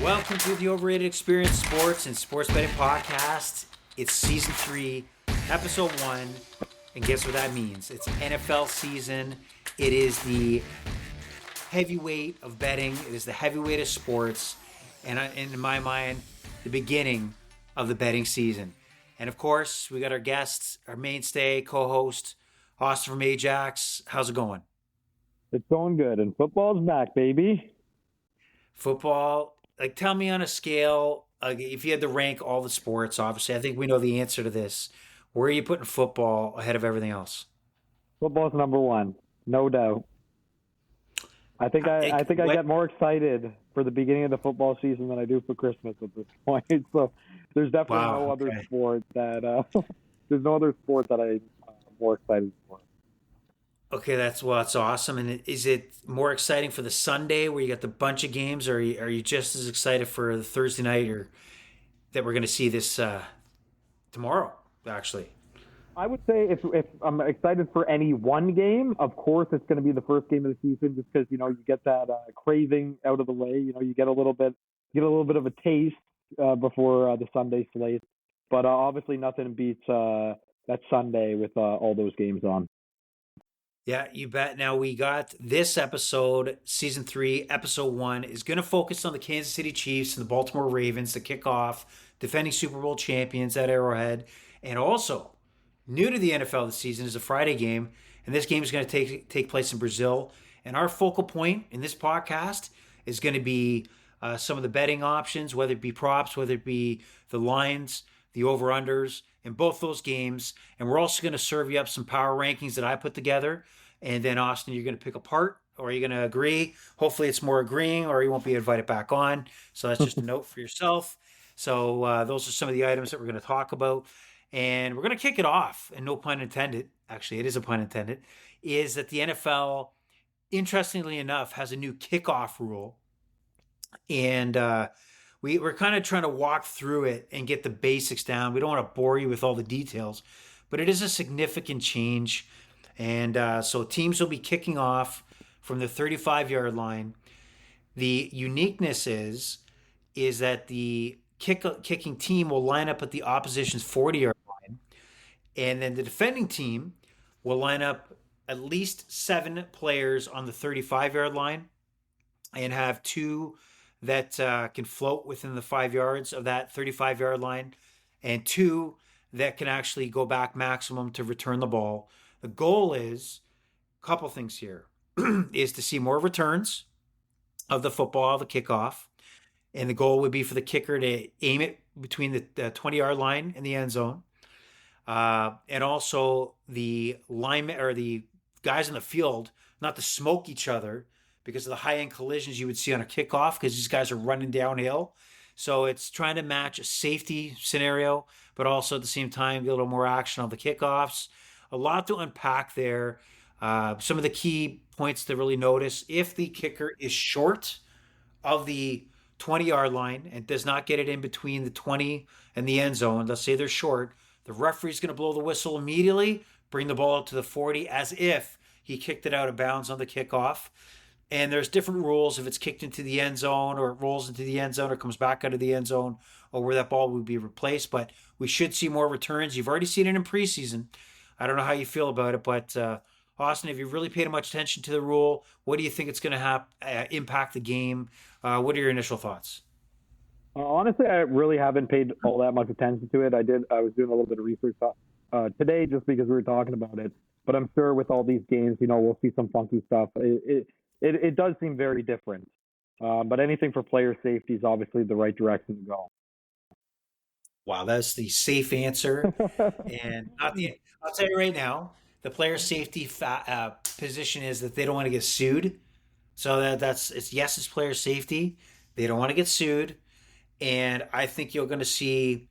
Welcome to the Overrated Experience Sports and Sports Betting Podcast. It's Season 3, Episode 1, and guess what that means? It's NFL season. It is the heavyweight of betting. It is the heavyweight of sports, and in my mind, the beginning of the betting season. And of course, we got our guests, our mainstay co-host, Austin from Ajax. How's it going? It's going good, and football's back, baby. Football, tell me on a scale, if you had to rank all the sports, obviously, I think we know the answer to this. Where are you putting football ahead of everything else? Football's number one, no doubt. I think I get more excited for the beginning of the football season than I do for Christmas at this point. So there's definitely no other sport that there's no other sport that I'm more excited for. Okay, that's awesome. And is it more exciting for the Sunday where you got the bunch of games, or are you just as excited for the Thursday night or that we're going to see this tomorrow, actually? I would say if I'm excited for any one game, of course it's going to be the first game of the season, just because you get that craving out of the way. You get a little bit of a taste before the Sunday slate. But obviously nothing beats that Sunday with all those games on. Yeah, you bet. Now we got this episode, Season 3, Episode 1, is going to focus on the Kansas City Chiefs and the Baltimore Ravens to kick off, defending Super Bowl champions at Arrowhead. And also, new to the NFL this season is a Friday game, and this game is going to take place in Brazil. And our focal point in this podcast is going to be some of the betting options, whether it be props, whether it be the lines, the over-unders, in both those games. And we're also going to serve you up some power rankings that I put together. And then, Austin, you're going to pick apart, or you're going to agree. Hopefully it's more agreeing, or you won't be invited back on. So that's just a note for yourself. So those are some of the items that we're going to talk about. And we're going to kick it off, and no pun intended. Actually, it is a pun intended. Is that the NFL, interestingly enough, has a new kickoff rule. And we're kind of trying to walk through it and get the basics down. We don't want to bore you with all the details, but it is a significant change. And so teams will be kicking off from the 35-yard line. The uniqueness is that the kicking team will line up at the opposition's 40-yard line, and then the defending team will line up at least 7 players on the 35-yard line and have 2 that can float within the 5 yards of that 35-yard line, and 2 that can actually go back maximum to return the ball. The goal is a couple things here, is to see more returns of the football, the kickoff, and the goal would be for the kicker to aim it between the 20-yard line and the end zone. And also the linemen or the guys in the field not to smoke each other because of the high-end collisions you would see on a kickoff, because these guys are running downhill. So it's trying to match a safety scenario, but also at the same time get a little more action on the kickoffs. A lot to unpack there. Some of the key points to really notice: if the kicker is short of the 20-yard line and does not get it in between the 20 and the end zone, let's say they're short, the referee's going to blow the whistle immediately, bring the ball up to the 40 as if he kicked it out of bounds on the kickoff. And there's different rules if it's kicked into the end zone, or it rolls into the end zone, or comes back out of the end zone, or where that ball would be replaced. But we should see more returns. You've already seen it in preseason. I don't know how you feel about it, but Austin, have you really paid much attention to the rule? What do you think it's going to impact the game? What are your initial thoughts? Honestly, I really haven't paid all that much attention to it. I was doing a little bit of research today just because we were talking about it. But I'm sure with all these games, we'll see some funky stuff. It does seem very different. But anything for player safety is obviously the right direction to go. Wow, that's the safe answer. And I'll tell you right now, the player safety position is that they don't want to get sued. So it's player safety. They don't want to get sued. And I think you're going to see,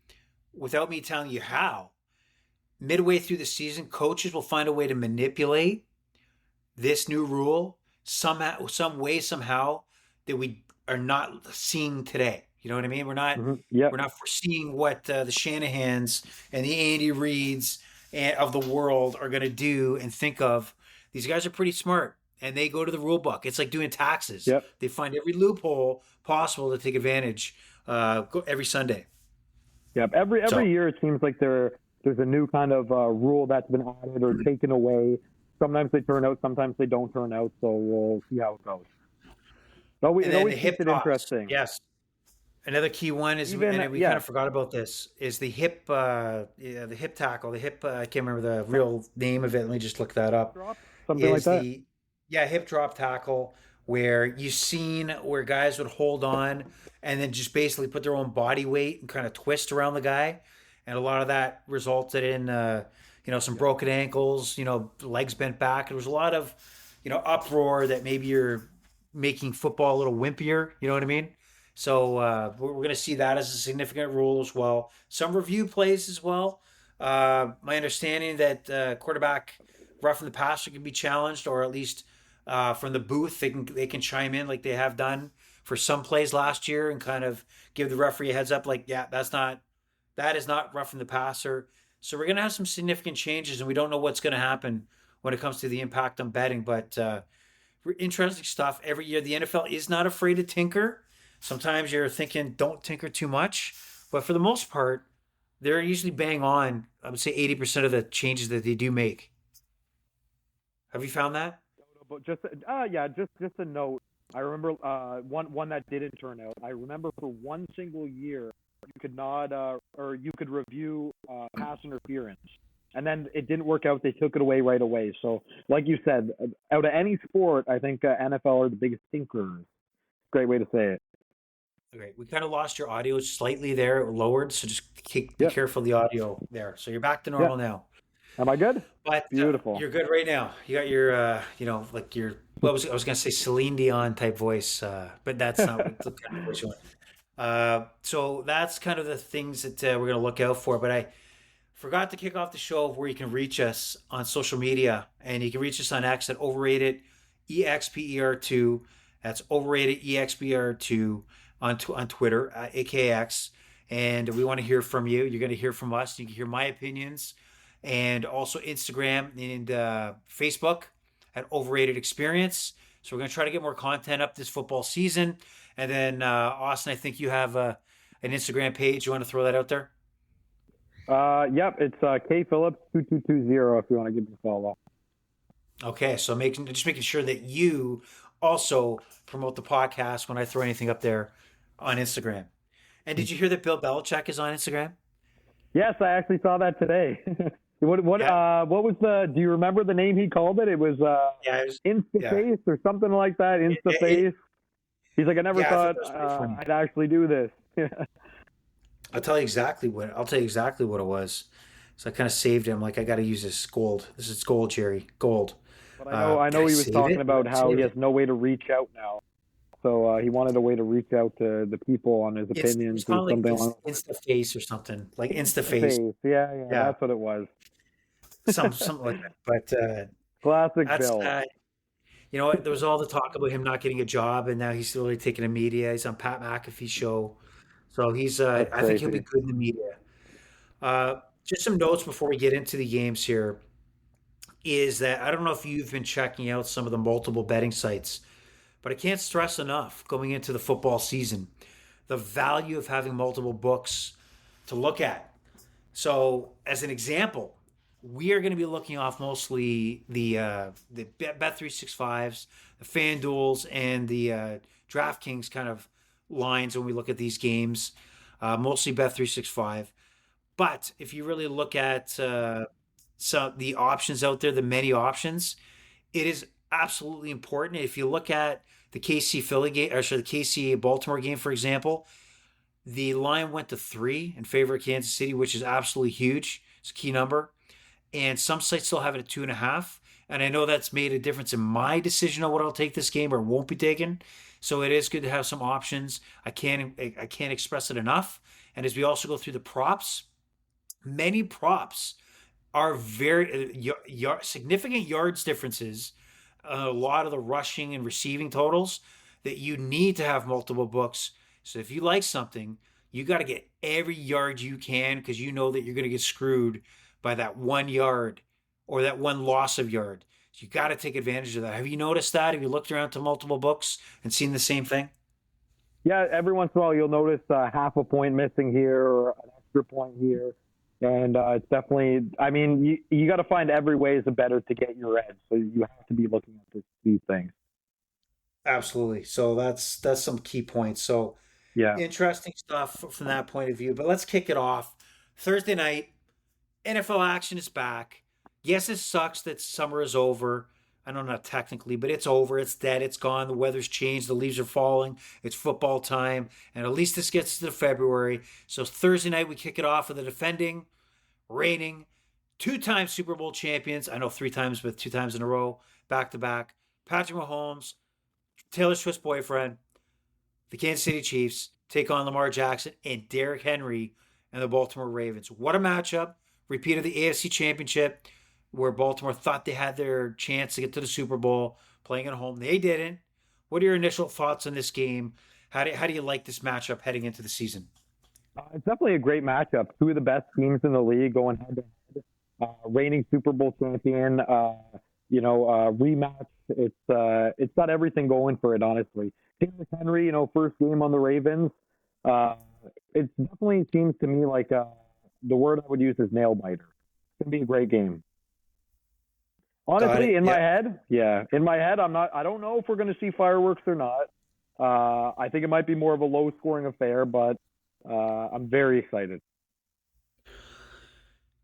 without me telling you how, midway through the season, coaches will find a way to manipulate this new rule somehow, that we are not seeing today. You know what I mean? We're not we're not foreseeing what the Shanahans and the Andy Reids of the world are going to do and think of. These guys are pretty smart, and they go to the rule book. It's like doing taxes. Yep. They find every loophole possible to take advantage every Sunday. Yep. So Every year it seems like there's a new kind of rule that's been added or taken away. Sometimes they turn out, sometimes they don't turn out. So we'll see how it goes. and It then the always hip keeps it toss. interesting. Yes. Another key one is, Even and we kind yeah, of forgot about this, is the hip, the hip tackle, the hip. I can't remember the real name of it. Let me just look that up. drop something like Is that. the yeah hip drop tackle where you've seen where guys would hold on and then just basically put their own body weight and kind of twist around the guy, and a lot of that resulted in some broken ankles, legs bent back. There was a lot of uproar that maybe you're making football a little wimpier. You know what I mean? So we're going to see that as a significant rule as well. Some review plays as well. My understanding that quarterback roughing the passer can be challenged, or at least from the booth they can chime in like they have done for some plays last year and kind of give the referee a heads up, like, yeah, that is not roughing the passer. So we're going to have some significant changes, and we don't know what's going to happen when it comes to the impact on betting. But interesting stuff every year. The NFL is not afraid to tinker. Sometimes you're thinking, don't tinker too much, but for the most part, they're usually bang on. I would say 80% of the changes that they do make. Have you found that? But just a note. I remember one that didn't turn out. I remember for one single year you could not or you could review pass interference, and then it didn't work out. They took it away right away. So, like you said, out of any sport, I think NFL are the biggest thinkers. Great way to say it. Okay, we kind of lost your audio slightly there, lowered. So just be Yep. careful of the audio there. So you're back to Yeah. normal now. Am I good? But Beautiful. you're good right now. You got your, like your, what was I was gonna say Celine Dion type voice, but that's not what the kind of voice you want. So that's kind of the things that we're gonna look out for. But I forgot to kick off the show of where you can reach us on social media, and you can reach us on X at Overrated EXPER2. That's Overrated EXPER2 on Twitter, AKX. And we want to hear from you. You're going to hear from us. You can hear my opinions, and also Instagram and Facebook at Overrated Experience. So we're going to try to get more content up this football season. And then Austin, I think you have an Instagram page. You want to throw that out there? Yep, it's K Phillips 2220 if you want to give me a follow. Okay, so just making sure that you also promote the podcast when I throw anything up there on Instagram. And did you hear that Bill Belichick is on Instagram? Yes, I actually saw that today. Yeah, What was the? Do you remember the name he called it? It was yeah, yeah, InstaFace or something like that. InstaFace. He's like, I never yeah. I thought thought that was pretty funny. I'd actually do this. I'll tell you exactly what it was. So I kind of saved him. Like, I got to use this gold. This is gold, Jerry. Gold. But I Did know I he was save talking it? Where about did I how save he has it? no way to reach out now. So he wanted a way to reach out to the people on his It opinions was or called like something along Insta Face or something. Like Insta Face. InstaFace. Yeah, Yeah, that's what it was. something like that. But Classic that's Bill. you know what? There was all the talk about him not getting a job, and now he's really taking the media. He's on Pat McAfee's show, so he's. That's I think he'll be crazy. good in the media. Just some notes before we get into the games here is that I don't know if you've been checking out some of the multiple betting sites, but I can't stress enough going into the football season the value of having multiple books to look at. So, as an example, we are going to be looking off mostly the Bet 365s, the FanDuels, and the DraftKings kind of lines when we look at these games. Mostly Bet 365. But if you really look at some the options out there, the many options, it is absolutely important. If you look at the KC Philly game, or sorry, the KC Baltimore game, for example, the line went to 3 in favor of Kansas City, which is absolutely huge. It's a key number. And some sites still have it at 2.5. And I know that's made a difference in my decision on what I'll take this game or won't be taken. So it is good to have some options. I can't express it enough. And as we also go through the props, many props are very significant yards differences. A lot of the rushing and receiving totals that you need to have multiple books. So if you like something, you got to get every yard you can because you know that you're going to get screwed by that 1 yard or that one loss of yard. You got to take advantage of that. Have you noticed that? Have you looked around to multiple books and seen the same thing? Yeah, every once in a while you'll notice half a point missing here or an extra point here. And it's definitely, I mean, you got to find every way is better to get your edge. So you have to be looking at these things. Absolutely. So that's some key points. So Yeah. interesting stuff from that point of view. But let's kick it off. Thursday night, NFL action is back. Yes, it sucks that summer is over. I know not technically, but it's over. It's dead. It's gone. The weather's changed. The leaves are falling. It's football time. And at least this gets to February. So Thursday night, we kick it off with the defending, reigning, two-time Super Bowl champions. I know three times, but two times in a row, back to back. Patrick Mahomes, Taylor Swift's boyfriend, the Kansas City Chiefs take on Lamar Jackson and Derrick Henry and the Baltimore Ravens. What a matchup. Repeat of the AFC Championship where Baltimore thought they had their chance to get to the Super Bowl playing at home. They didn't. What are your initial thoughts on this game? How do you like this matchup heading into the season? It's definitely a great matchup. Two of the best teams in the league going head to head. Reigning Super Bowl champion, rematch. It's got everything going for it, honestly. Derrick Henry, first game on the Ravens. It definitely seems to me like the word I would use is nail biter. It's gonna be a great game. Got Honestly, it. in my Yep. head, yeah, in my head, I don't know if we're gonna see fireworks or not. I think it might be more of a low scoring affair, but I'm very excited.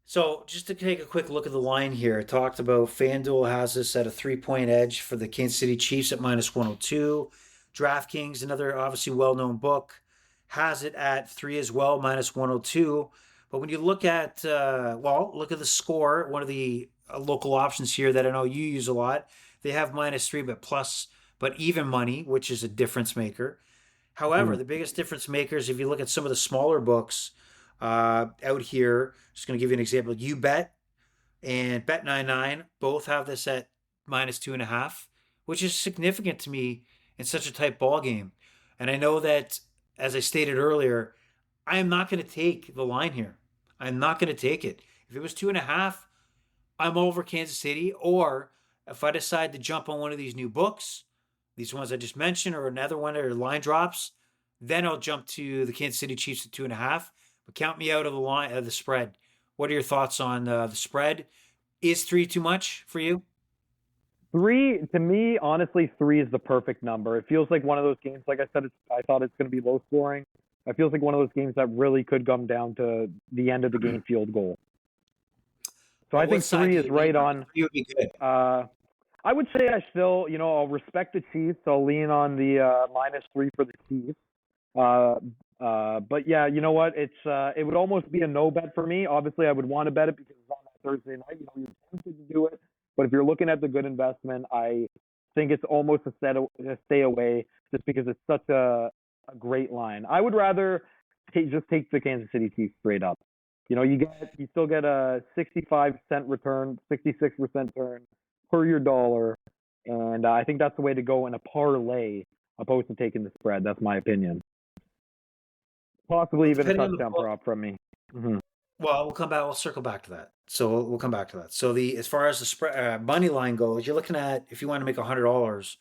So just to take a quick look at the line here, it talked about FanDuel has this at a 3 point edge for the Kansas City Chiefs at minus 102. DraftKings, another obviously well known book, has it at three as well, minus 102. But when you look at, look at the score, one of the local options here that I know you use a lot, they have minus three, but even money, which is a difference maker. However, Mhm. the biggest difference makers, if you look at some of the smaller books out here, just going to give you an example. You Bet and Bet99 both have this at minus 2.5, which is significant to me in such a tight ball game. And I know that, as I stated earlier, I am not going to take the line here. I'm not going to take it. If it was 2.5, I'm over Kansas City. Or if I decide to jump on one of these new books, these ones I just mentioned, or another one or line drops, then I'll jump to the Kansas City Chiefs at 2.5. But count me out of the line of the spread. What are your thoughts on the spread? Is three too much for you? Three, to me, honestly, three is the perfect number. It feels like one of those games. Like I said, I thought it's going to be low scoring. It feels like one of those games that really could come down to the end of the game field goal. So I What think side three do is you lean right on? on. Three would be good. Uh, I would say I still, I'll respect the Chiefs. I'll lean on the minus three for the Chiefs. Uh, but yeah, you know what? It would almost be a no bet for me. Obviously, I would want to bet it because it's on that Thursday night. You're tempted to do it, but if you're looking at the good investment, I think it's almost a stay away just because it's such a great line. I would rather just take the Kansas City Chiefs straight up. You still get a 65-cent return, 66% return per your dollar, and I think that's the way to go in a parlay opposed to taking the spread. That's my opinion. Possibly Well, even a depending on the touchdown book, prop from me. Hmm. well, we'll come back. We'll circle back to that. So we'll come back to that. So the as far as the spread money line goes, you're looking at if you want to make $100.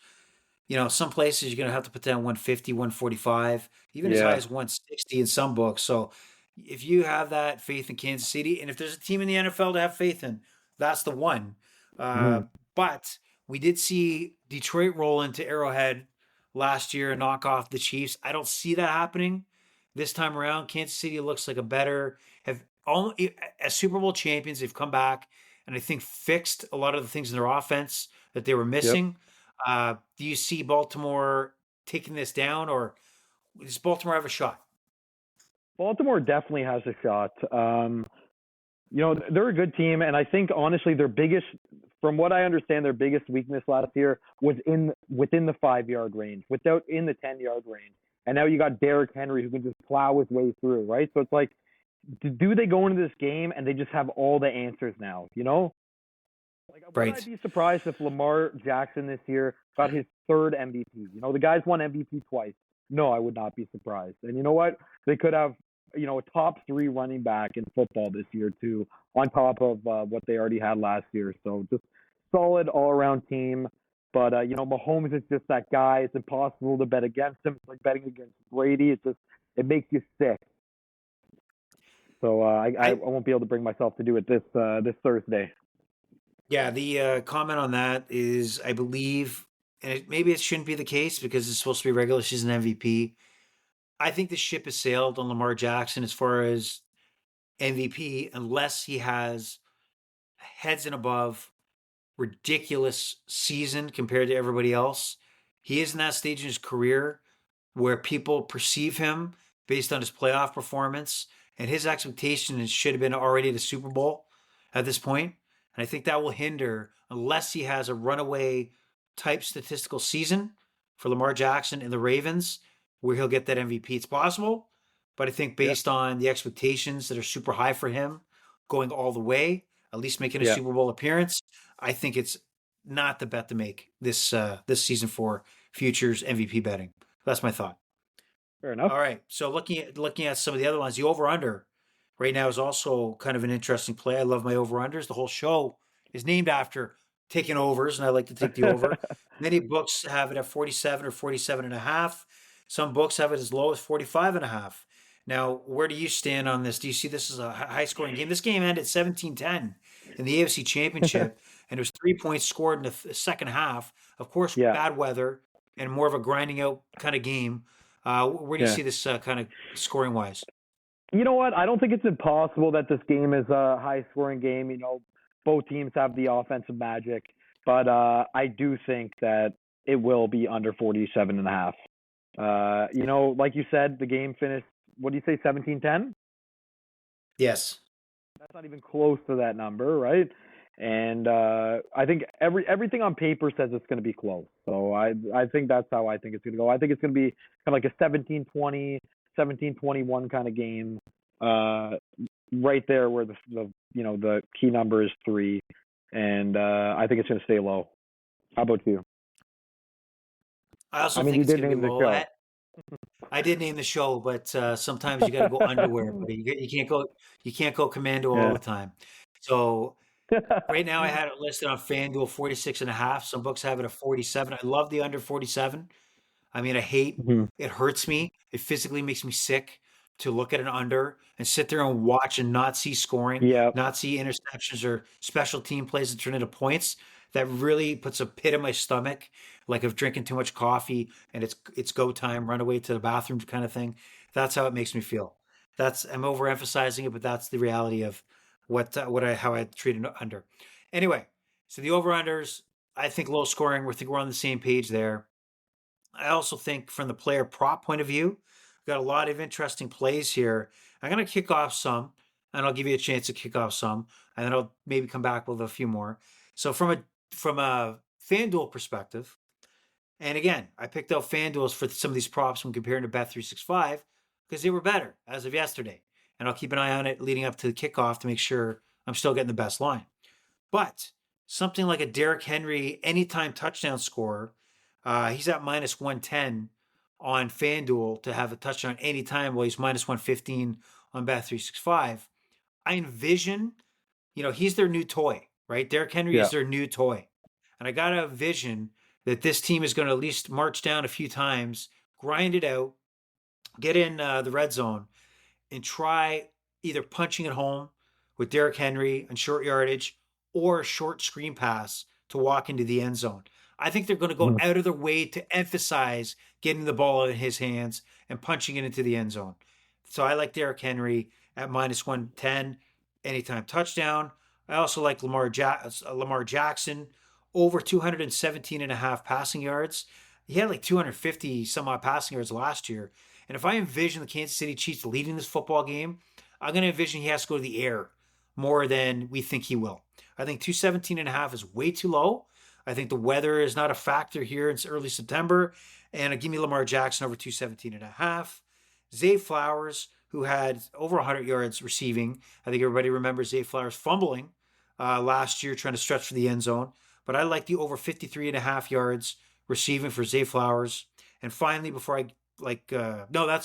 Some places you're going to have to put down 150, 145, even as high Yeah. as 160 in some books. So if you have that faith in Kansas City, and if there's a team in the NFL to have faith in, that's the one. Uh, Hmm. but we did see Detroit roll into Arrowhead last year and knock off the Chiefs. I don't see that happening this time around. Kansas City looks like a better have all as Super Bowl champions. They've come back and I think fixed a lot of the things in their offense that they were Yep. missing. Do you see Baltimore taking this down, or does Baltimore have a shot? Baltimore definitely has a shot. They're a good team, and I think honestly, from what I understand, their biggest weakness last year was in within the 5 yard range, without in the 10 yard range. And now you got Derrick Henry who can just plow his way through, right? So it's like, do they go into this game and they just have all the answers now? Like, would I Right. be surprised if Lamar Jackson this year got his third MVP? The guy's won MVP twice. No, I would not be surprised. And you know what? They could have, a top three running back in football this year too, on top of what they already had last year. So just solid all around team. But Mahomes is just that guy. It's impossible to bet against him. It's like betting against Brady. It makes you sick. So I I won't be able to bring myself to do it this Thursday. Yeah, the comment on that is, I believe, and maybe it shouldn't be the case because it's supposed to be regular season MVP. I think the ship has sailed on Lamar Jackson as far as MVP, unless he has heads and above ridiculous season compared to everybody else. He is in that stage in his career where people perceive him based on his playoff performance, and his expectations should have been already the Super Bowl at this point. And I think that will hinder unless he has a runaway type statistical season for Lamar Jackson and the Ravens where he'll get that MVP. It's possible, but I think Yeah, based on the expectations that are super high for him going all the way, at least making a yeah, Super Bowl appearance, I think it's not the bet to make this season for futures MVP betting. That's my thought. fair enough. All right. So looking at some of the other lines, the over under right now is also kind of an interesting play. I love my over unders. The whole show is named after taking overs, and I like to take the over. Many books have it at 47 or 47 and a half. Some books have it as low as 45 and a half. Now, where do you stand on this? Do you see this as a high scoring game? This game ended 17-10 in the AFC Championship, and there was 3 points scored in the second half. Of course, Yeah, bad weather and more of a grinding out kind of game. Where do you yeah. see this kind of scoring wise? You know what? I don't think it's impossible that this game is a high scoring game. Both teams have the offensive magic, but I do think that it will be under 47 and a half. Like you said, the game finished, what do you say, 17-10? Yes. That's not even close to that number, right? And I think everything on paper says it's going to be close. So I think that's how I think it's going to go. I think it's going to be kind of like a 17-20, 17-21 kind of game. Uh, right there where the key number is 3, and I think it's going to stay low. How about you? I also I mean, think you it's did going to be name the low. show. I did name the show, but sometimes you got to go underwear, buddy. You can't go commando all Yeah. the time. So right now I had it listed on FanDuel 46 and a half. Some books have it at 47. I love the under 47. I mean, Mhm. it hurts me. It physically makes me sick to look at an under and sit there and watch and not see scoring, Yeah. not see interceptions or special team plays that turn into points. That really puts a pit in my stomach, like of drinking too much coffee and it's go time, run away to the bathroom kind of thing. That's how it makes me feel. I'm overemphasizing it, but that's the reality of how I treat an under. Anyway, so the over unders, I think low scoring. We're on the same page there. I also think from the player prop point of view, we've got a lot of interesting plays here. I'm going to kick off some, and I'll give you a chance to kick off some, and then I'll maybe come back with a few more. So from a FanDuel perspective, and again, I picked out FanDuel's for some of these props when comparing to Bet365 because they were better as of yesterday, and I'll keep an eye on it leading up to the kickoff to make sure I'm still getting the best line. But something like a Derrick Henry anytime touchdown scorer, he's at minus 110 on FanDuel to have a touchdown anytime. Well, he's minus 115 on Bet365. I envision, he's their new toy, right? Derrick Henry Yeah. is their new toy. And I got a vision that this team is going to at least march down a few times, grind it out, get in the red zone, and try either punching it home with Derrick Henry and short yardage or a short screen pass to walk into the end zone. I think they're going to go Mhm. out of their way to emphasize getting the ball in his hands and punching it into the end zone. So I like Derrick Henry at minus 110 anytime touchdown. I also like Lamar Jackson over 217 and a half passing yards. He had like 250 some odd passing yards last year. And if I envision the Kansas City Chiefs leading this football game, I'm going to envision he has to go to the air more than we think he will. I think 217 and a half is way too low. I think the weather is not a factor here. It's early September. And give me Lamar Jackson over 217 and a half. Zay Flowers, who had over 100 yards receiving. I think everybody remembers Zay Flowers fumbling last year trying to stretch for the end zone. But I like the over 53 and a half yards receiving for Zay Flowers. And finally, before I no,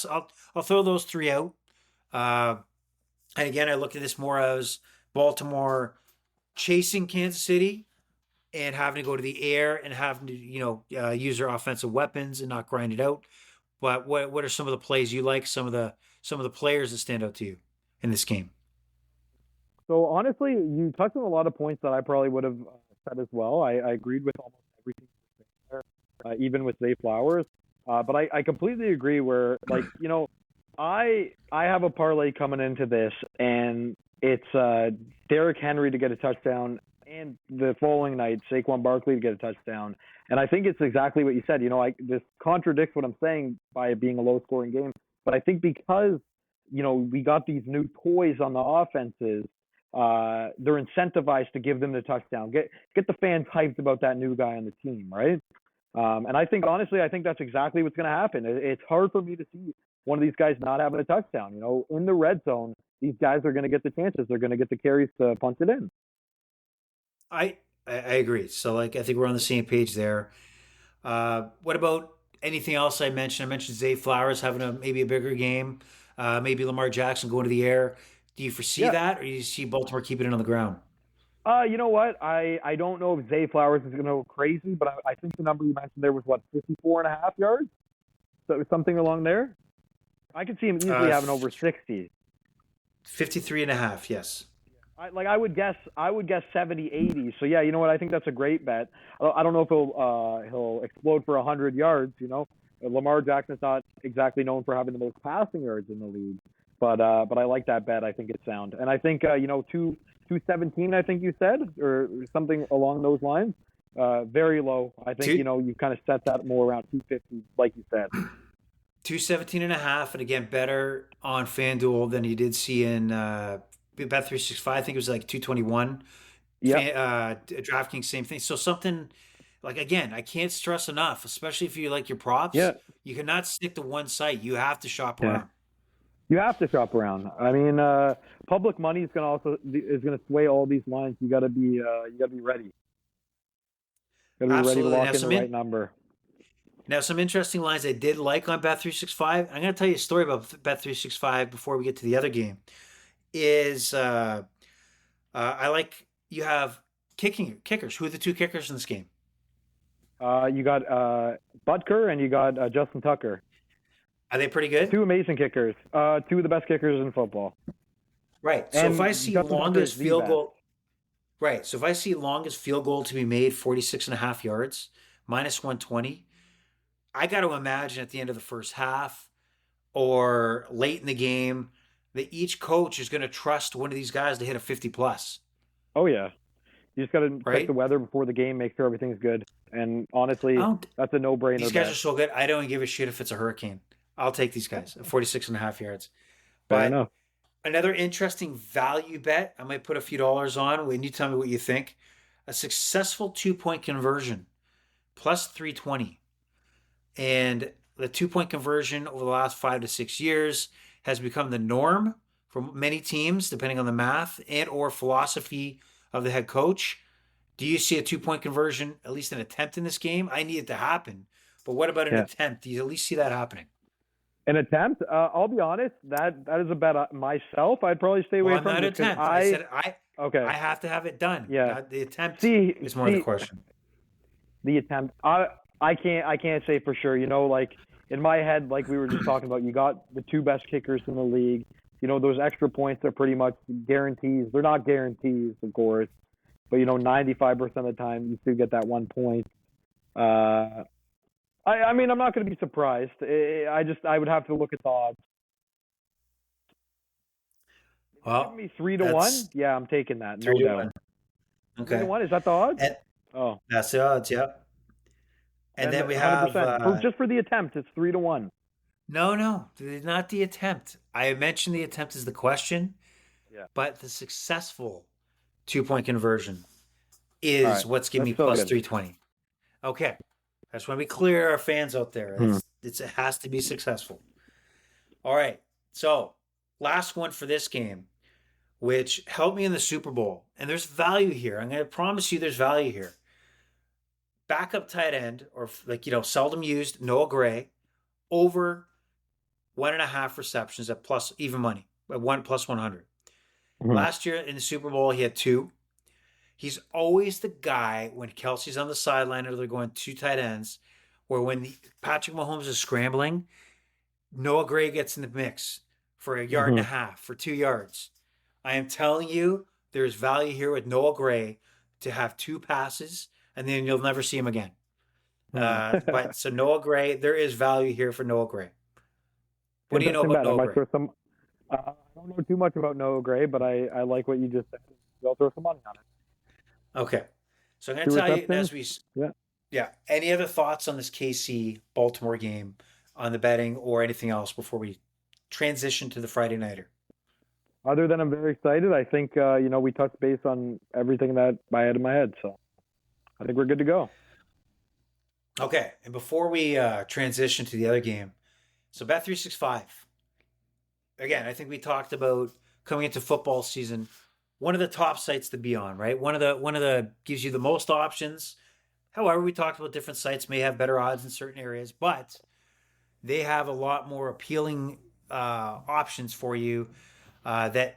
I'll throw those three out. Uh, and again, I look at this more as Baltimore chasing Kansas City and having to go to the air and having to, use their offensive weapons and not grind it out. But what are some of the plays you like? Some of the players that stand out to you in this game? So honestly, you touched on a lot of points that I probably would have said as well. I agreed with almost everything there, even with Zay Flowers. But I completely agree. Where like I have a parlay coming into this, and it's Derrick Henry to get a touchdown, and the following night Saquon Barkley to get a touchdown. And I think it's exactly what you said. This contradicts what I'm saying by it being a low scoring game. But I think because we got these new toys on the offenses, they're incentivized to give them the touchdown. Get the fans hyped about that new guy on the team, right? And I think honestly, I think that's exactly what's going to happen. It's hard for me to see one of these guys not having a touchdown. In the red zone, these guys are going to get the chances. They're going to get the carries to punch it in. I agree. So like I think we're on the same page there. What about anything else I mentioned? I mentioned Zay Flowers having maybe a bigger game. Maybe Lamar Jackson going to the air. Do you foresee Yeah. that, or do you see Baltimore keeping it on the ground? You know what? I don't know if Zay Flowers is going to go crazy, but I think the number you mentioned there was what, 54.5 yards? So something along there. I could see him easily having over 60. 53 and a half, yes. I would guess 70, 80. So yeah, you know what? I think that's a great bet. I don't know if he'll explode for 100 yards. Lamar Jackson's not exactly known for having the most passing yards in the league, but I like that bet. I think it's sound, and I think 217. I think you said, or something along those lines. Very low. I think Two, you kind of set that more around 250, like you said. 217 and a half, and again, better on FanDuel than you did see in Bet 365. I think it was like 221. Yep. DraftKings, same thing. So something like, again, I can't stress enough, especially if you like your props, Yeah. you cannot stick to one site. You have to shop Yeah. around. You have to shop around. I mean, public money is gonna sway all these lines. You gotta be ready. Gotta be ready to Absolutely. lock in the right number. Now some interesting lines I did like on Bet 365. I'm going to tell you a story about Bet 365 before we get to the other game. Is I like you have kickers. Who are the two kickers in this game? You got Butker and you got Justin Tucker. Are they pretty good? Two amazing kickers. Two of the best kickers in football. Right. So if I And see Justin Tucker is longest the field best. goal, right. So if I see longest field goal to be made, 46 and a half yards, minus 120, I got to imagine at the end of the first half or late in the game that each coach is going to trust one of these guys to hit a 50 plus, Oh yeah. You just got to check the right? weather before the game, make sure everything's good. And I honestly, don't, that's a no-brainer these guys are bet. so good. I don't give a shit if it's a hurricane. I'll take these guys at 46 and a half yards. Fair But enough. another interesting value bet, I might put a few dollars on when you tell me what you think. A successful 2 point conversion plus 320. And the 2 point conversion over the last 5 to 6 years has become the norm for many teams, depending on the math and or philosophy of the head coach. Do you see a 2 point conversion, at least an attempt in this game? I need it to happen. But what about an Yeah. attempt? Do you at least see that happening? An attempt. I'll be honest. That is a bet myself. I'd probably stay Well, away I'm from not just because attempt. I said I Okay. have to have it done. Yeah. Now, the attempt See, is more the see, question. the attempt. I can't say for sure. Like in my head, like we were just talking about, you got the two best kickers in the league. Those extra points are pretty much guarantees. They're not guarantees, of course, but 95% of the time you still get that 1 point. Uh, I mean, I'm not going to be surprised. I would have to look at the odds. Give Well, me 3 to 1. that's Yeah, I'm taking that, three no to doubt. one. Three to Okay. one. Is that the odds? And Oh, that's the odds, yep. And then then we have 100%. Just for the attempt, it's 3 to 1. no, not the attempt. I mentioned the attempt is the question, Yeah. but the successful 2 point conversion All is right. what's giving That's me still plus good. 320. Okay. I just want to be clear, our fans out there. Hmm. It has to be successful. All right. So, last one for this game, which helped me in the Super Bowl. And there's value here. I'm going to promise you there's value here. Backup tight end, or seldom used, Noah Gray, over 1.5 receptions at plus even money, at 1 plus 100. Mhm. Last year in the Super Bowl, he had two. He's always the guy when Kelsey's on the sideline or they're going two tight ends, where when Patrick Mahomes is scrambling, Noah Gray gets in the mix for a yard and a Hmm. half, for 2 yards. I am telling you, there's value here with Noah Gray to have two passes, and then you'll never see him again. But so Noah Gray, there is value here for Noah Gray. What do you know Interesting about bet. I Noah might Gray? throw some. I don't know too much about Noah Gray, but I like what you just said. I'll throw some money on it. Okay. So I'm going Two to tell you, receptions. as we, Yeah. yeah, any other thoughts on this KC Baltimore game on the betting or anything else before we transition to the Friday Nighter? Other than I'm very excited, I think we touched base on everything that I had in my head, so I think we're good to go. Okay. And before we transition to the other game, so Bet365, again, I think we talked about coming into football season, one of the top sites to be on, right? One of the gives you the most options. However, we talked about different sites may have better odds in certain areas, but they have a lot more appealing options for you that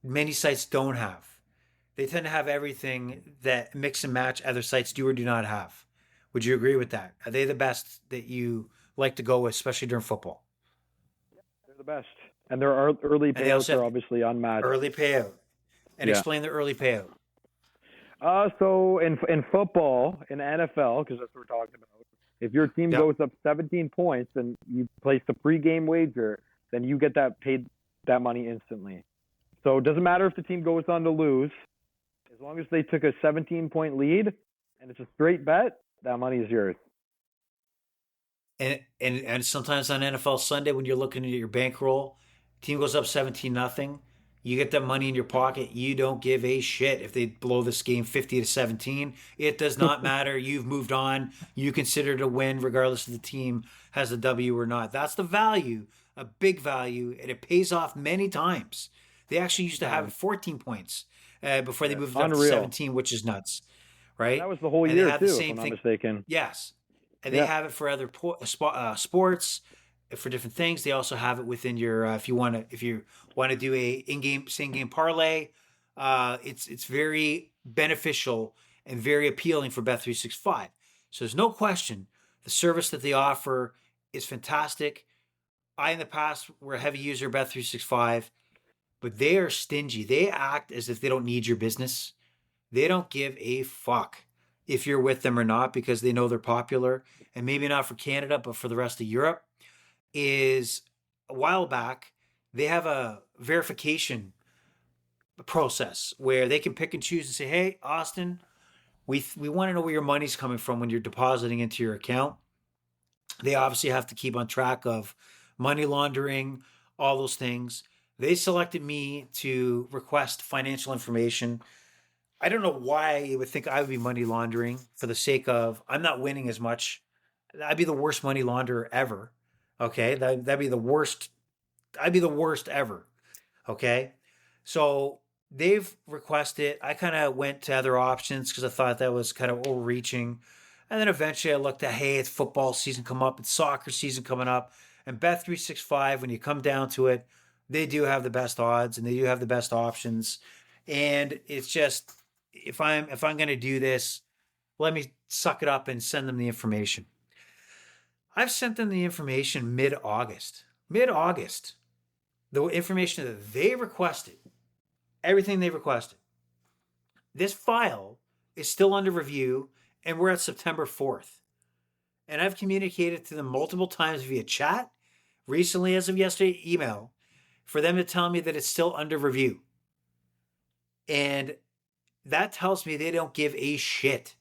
many sites don't have. They tend to have everything that mix and match other sites do or do not have. Would you agree with that? Are they the best that you like to go with, especially during football? They're the best, and their early And they payouts also are have obviously unmatched. early payout. And Yeah. explain the early payout. So in football, in NFL, because that's what we're talking about, if your team Yep. goes up 17 points and you place the pregame wager, then you get that money instantly. So it doesn't matter if the team goes on to lose, as long as they took a 17-point lead and it's a straight bet, that money is yours. And sometimes on NFL Sunday when you're looking at your bankroll, team goes up 17-0, you get that money in your pocket. You don't give a shit if they blow this game 50-17. It does not matter. You've moved on. You consider it a win regardless if the team has a W or not. That's the value, a big value, and it pays off many times. They actually used to have it 14 points before they moved it up to Unreal. 17, which is nuts, And that right? was the whole And they year have the too, if same I'm not thing. mistaken. Yes, and they Yeah. have it for other sports for different things. They also have it within your if you want to do a in-game same game parlay. It's very beneficial and very appealing for Bet365. So there's no question the service that they offer is fantastic. I in the past were a heavy user of Bet365, but they are stingy. They act as if they don't need your business. They don't give a fuck if you're with them or not because they know they're popular. And maybe not for Canada, but for the rest of Europe. Is a while back, they have a verification process where they can pick and choose and say, hey, Austin, we want to know where your money's coming from when you're depositing into your account. They obviously have to keep on track of money laundering, all those things. They selected me to request financial information. I don't know why you would think I would be money laundering for the sake of I'm not winning as much. I'd be the worst money launderer ever. Okay. That'd be the worst. I'd be the worst ever. Okay. So they've requested, I kind of went to other options because I thought that was kind of overreaching. And then eventually I looked at, hey, it's football season come up, it's soccer season coming up. And Bet365, when you come down to it, they do have the best odds and they do have the best options. And it's just if I'm gonna do this, let me suck it up and send them the information. I've sent them the information mid-August. Mid-August. The information that they requested, everything they requested. This file is still under review, and we're at September 4th. And I've communicated to them multiple times via chat, recently as of yesterday, email, for them to tell me that it's still under review. And that tells me they don't give a shit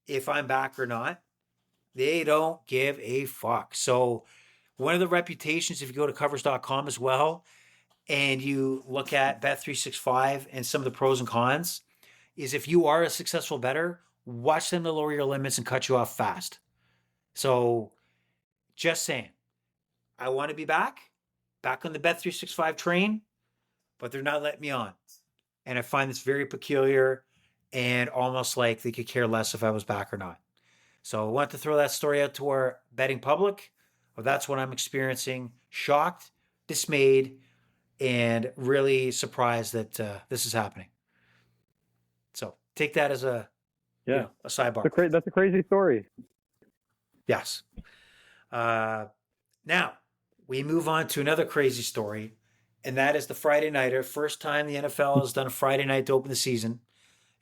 if I'm back or not. They don't give a fuck. So, one of the reputations, if you go to covers.com as well, and you look at Bet365 and some of the pros and cons, is if you are a successful bettor, watch them to lower your limits and cut you off fast. So, just saying, I want to be back on the Bet365 train, but they're not letting me on. And I find this very peculiar and almost like they could care less if I was back or not. So I want to throw that story out to our betting public. Well, that's what I'm experiencing. Shocked, dismayed, and really surprised that this is happening. So take that as Yeah, a sidebar. that's a crazy story. Yes. Uh, Now, we move on to another crazy story, and that is the Friday Nighter. First time the NFL has done a Friday night to open the season.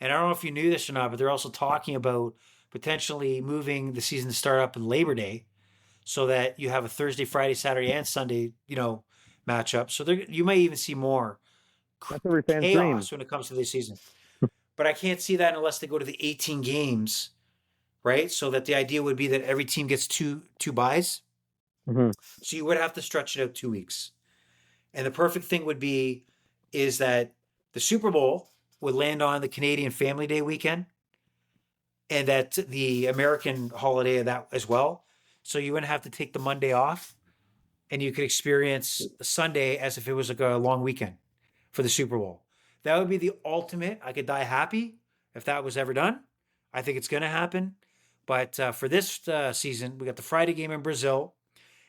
And I don't know if you knew this or not, but they're also talking about potentially moving the season to start up in Labor Day so that you have a Thursday, Friday, Saturday, and Sunday, matchup. So you may even see more That's every fan's dream. chaos when it comes to this season. But I can't see that unless they go to the 18 games, right? So that the idea would be that every team gets two buys. Mm-hmm. So you would have to stretch it out 2 weeks. And the perfect thing would be is that the Super Bowl would land on the Canadian Family Day weekend and that the American holiday of that as well. So you wouldn't have to take the Monday off and you could experience the Sunday as if it was like a long weekend for the Super Bowl. That would be the ultimate. I could die happy if that was ever done. I think it's going to happen. But for this season, we got the Friday game in Brazil.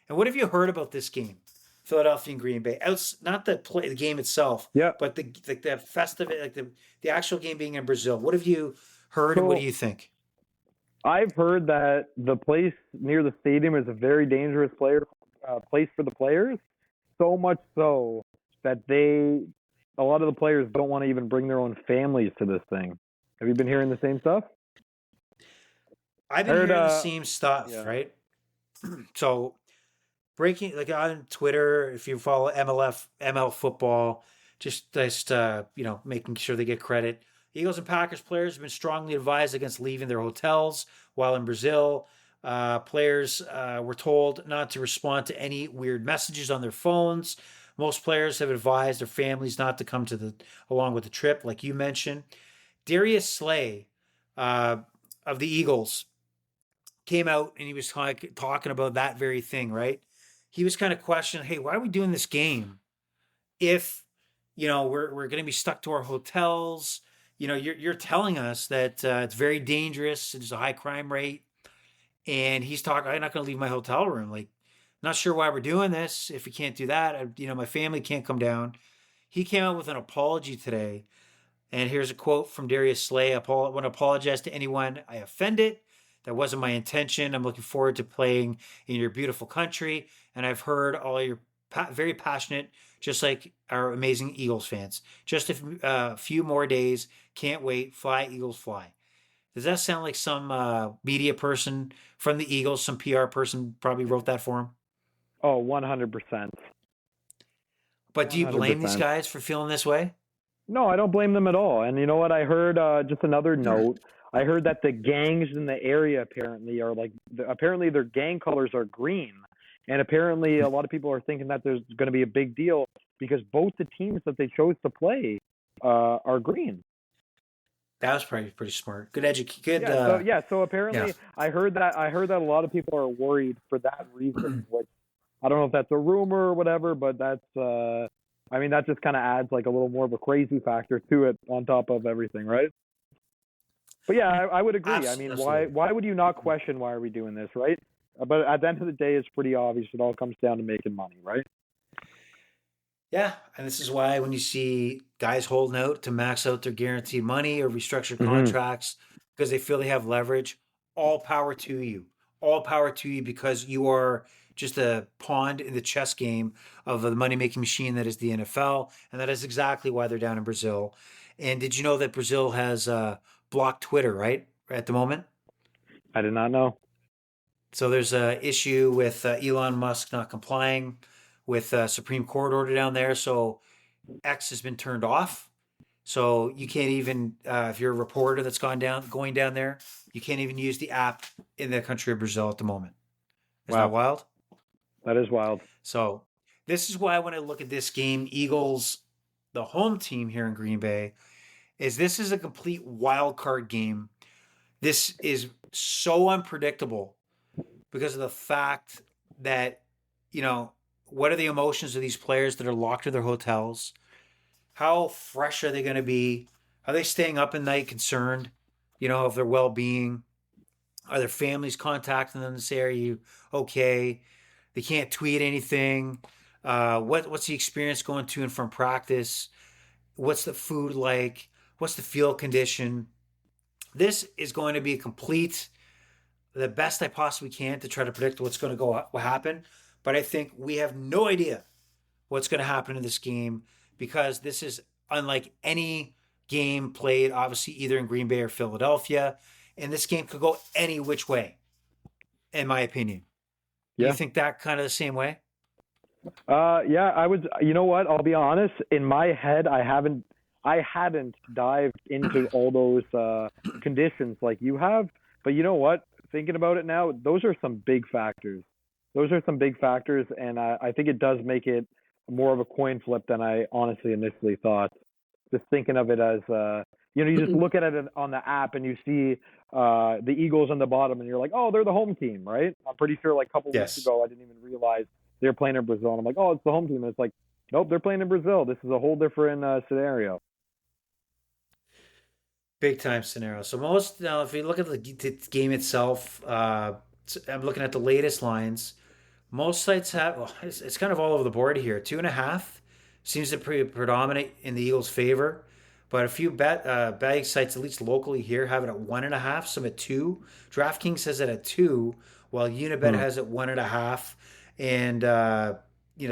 And what have you heard about this game, Philadelphia and Green Bay? Not the game itself, Yeah. but the festive, like the actual game being in Brazil. What have you heard, and what do you think? I've heard that the place near the stadium is a very dangerous place for the players. So much so that a lot of the players don't want to even bring their own families to this thing. Have you been hearing the same stuff? I've been hearing the same stuff, yeah. right? So breaking, like on Twitter, if you follow ML football, just making sure they get credit. Eagles and Packers players have been strongly advised against leaving their hotels while in Brazil. Players were told not to respond to any weird messages on their phones. Most players have advised their families not to come along with the trip, like you mentioned. Darius Slay of the Eagles came out and he was talking about that very thing, right? He was kind of questioning, hey, why are we doing this game if we're going to be stuck to our hotels? You're telling us that it's very dangerous. There's a high crime rate, and he's talking. I'm not going to leave my hotel room. Like, not sure why we're doing this if we can't do that. My family can't come down. He came out with an apology today, and here's a quote from Darius Slay. I want to apologize to anyone I offended. That wasn't my intention. I'm looking forward to playing in your beautiful country, and I've heard all your very passionate, just like our amazing Eagles fans. Just a few more days. Can't wait. Fly, Eagles, fly. Does that sound like some media person from the Eagles, some PR person probably wrote that for him? Oh, 100%. But do you blame these guys for feeling this way? No, I don't blame them at all. And you know what? I heard just another note. I heard that the gangs in the area apparently are apparently their gang colors are green. And apparently a lot of people are thinking that there's going to be a big deal because both the teams that they chose to play are green. That was probably pretty smart. Good education. So apparently I heard that a lot of people are worried for that reason, which I don't know if that's a rumor or whatever, but that's that just kind of adds like a little more of a crazy factor to it on top of everything, right? But yeah, I would agree. Absolutely. Why would you not question why are we doing this, right? But at the end of the day, it's pretty obvious. It all comes down to making money, right? Yeah, and this is why when you see guys holding out to max out their guaranteed money or restructure contracts because they feel they have leverage, all power to you. All power to you because you are just a pawn in the chess game of the money-making machine that is the NFL, and that is exactly why they're down in Brazil. And did you know that Brazil has blocked Twitter, right, at the moment? I did not know. So there's an issue with Elon Musk not complying with a Supreme Court order down there. So X has been turned off. So you can't even, if you're a reporter that's going down there, you can't even use the app in the country of Brazil at the moment. Is that wild? That is wild. So this is why when I look at this game, Eagles, the home team here in Green Bay, this is a complete wild card game. This is so unpredictable because of the fact that, what are the emotions of these players that are locked in their hotels? How fresh are they going to be? Are they staying up at night concerned, of their well-being? Are their families contacting them to say, are you okay? They can't tweet anything. What's the experience going to and from practice? What's the food like? What's the field condition? This is going to be the best I possibly can to try to predict what's going to what happen. But I think we have no idea what's going to happen in this game because this is unlike any game played, obviously, either in Green Bay or Philadelphia. And this game could go any which way, in my opinion. Do you Yeah. think that kind of the same way? Yeah, I would. You know what? I'll be honest. In my head, I hadn't dived into all those conditions like you have. But you know what? Thinking about it now, those are some big factors. Those are some big factors, and I think it does make it more of a coin flip than I honestly initially thought. Just thinking of it as, you just look at it on the app and you see the Eagles on the bottom, and you're like, oh, they're the home team, right? I'm pretty sure like a couple weeks Yes. ago, I didn't even realize they're playing in Brazil, and I'm like, oh, it's the home team, and it's like, nope, they're playing in Brazil. This is a whole different scenario. Big time scenario. So most now, if you look at the game itself, I'm looking at the latest lines. Most sites have well, it's kind of all over the board here. 2.5 seems to predominate in the Eagles' favor, but a few betting sites, at least locally here, have it at 1.5. Some at 2. DraftKings has it at 2, while Unibet Hmm. has it 1.5, and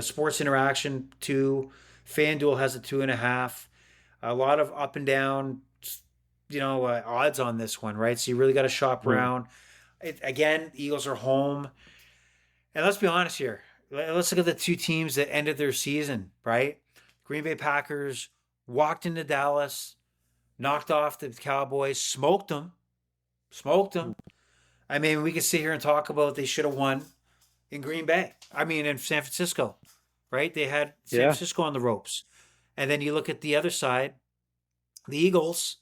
Sports Interaction 2. FanDuel has it 2.5. A lot of up and down odds on this one, right? So you really got to shop Hmm. around. Again, Eagles are home, and let's be honest here. Let's look at the two teams that ended their season, right? Green Bay Packers walked into Dallas, knocked off the Cowboys, smoked them, smoked them. I mean, we could sit here and talk about they should have won in Green Bay. I mean, in San Francisco, right? They had San Yeah. Francisco on the ropes, and then you look at the other side, the Eagles.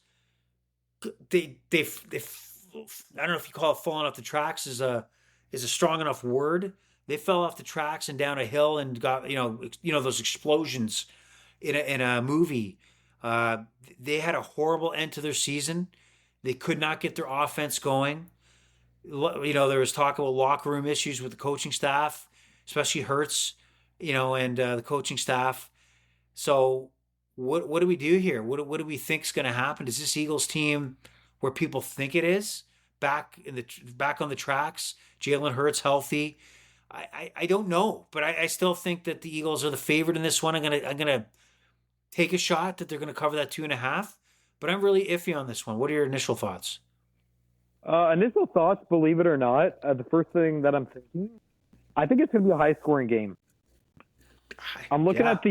They I don't know if you call it falling off the tracks is a strong enough word. They fell off the tracks and down a hill and got those explosions in a movie. Uh, they had a horrible end to their season. They could not get their offense going. There was talk about locker room issues with the coaching staff, especially Hurts, and the coaching staff. So what do we do here? What do we think is going to happen? Is this Eagles team where people think it is back on the tracks? Jalen Hurts healthy. I don't know, but I still think that the Eagles are the favorite in this one. I'm gonna take a shot that they're gonna cover that 2.5, but I'm really iffy on this one. What are your initial thoughts? Initial thoughts, believe it or not, the first thing that I'm thinking, I think it's going to be a high scoring game. I'm looking Yeah. at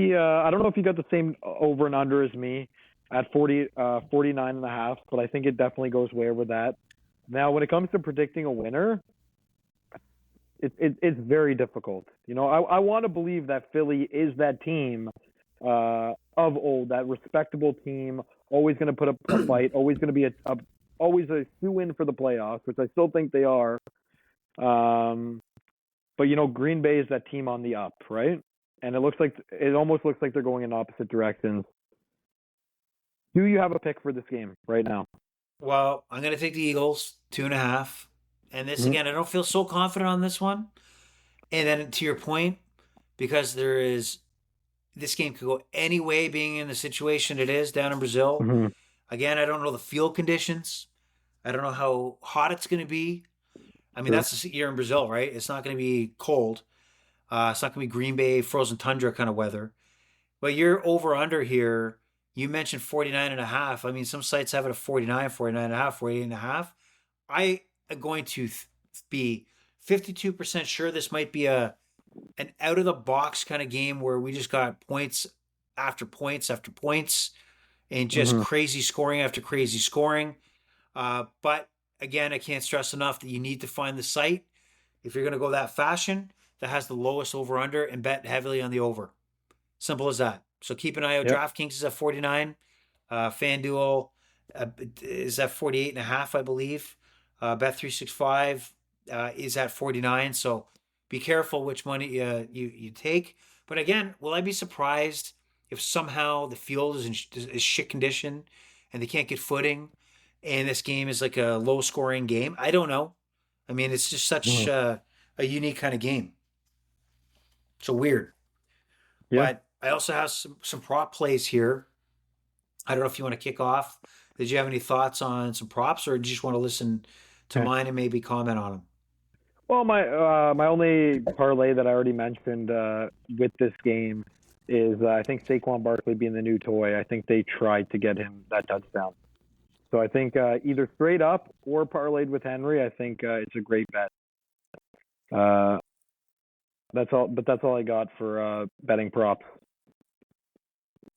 I don't know if you got the same over and under as me at 49 and a half, but I think it definitely goes way over that. Now, when it comes to predicting a winner, it's very difficult. I want to believe that Philly is that team of old, that respectable team, always going to put up a fight, always going to be always a shoe in for the playoffs, which I still think they are. Um, but Green Bay is that team on the up, right? And it almost looks like they're going in opposite directions. Do you have a pick for this game right now? Well, I'm gonna take the Eagles 2.5, and this Mm-hmm. again, I don't feel so confident on this one. And then to your point, because this game could go any way, being in the situation it is down in Brazil. Mm-hmm. Again, I don't know the field conditions. I don't know how hot it's going to be. I mean, Sure. that's the year in Brazil, right? It's not going to be cold. It's not going to be Green Bay frozen tundra kind of weather. But you're over under here. You mentioned 49 and a half. I mean, some sites have it at 49, 49 and a half, 48 and a half. I am going to be 52% sure this might be an out of the box kind of game where we just got points after points after points and just Mm-hmm. crazy scoring after crazy scoring. But again, I can't stress enough that you need to find the site if you're going to go that fashion that has the lowest over under and bet heavily on the over. Simple as that. So keep an eye out. Yep. DraftKings is at 49. FanDuel is at 48 and a half, I believe. Bet365 is at 49. So be careful which money you take. But again, will I be surprised if somehow the field is shit condition and they can't get footing and this game is like a low scoring game? I don't know. I mean, it's just such Mm-hmm. a unique kind of game. So weird. Yeah. But I also have some prop plays here. I don't know if you want to kick off Did you have any thoughts on some props, or did you just want to listen to mine and maybe comment on them? Well, my only parlay that I already mentioned with this game is I think Saquon Barkley being the new toy. I think they tried to get him that touchdown. So I think either straight up or parlayed with Henry. I think it's a great bet. Uh, that's all, but that's all I got for betting props.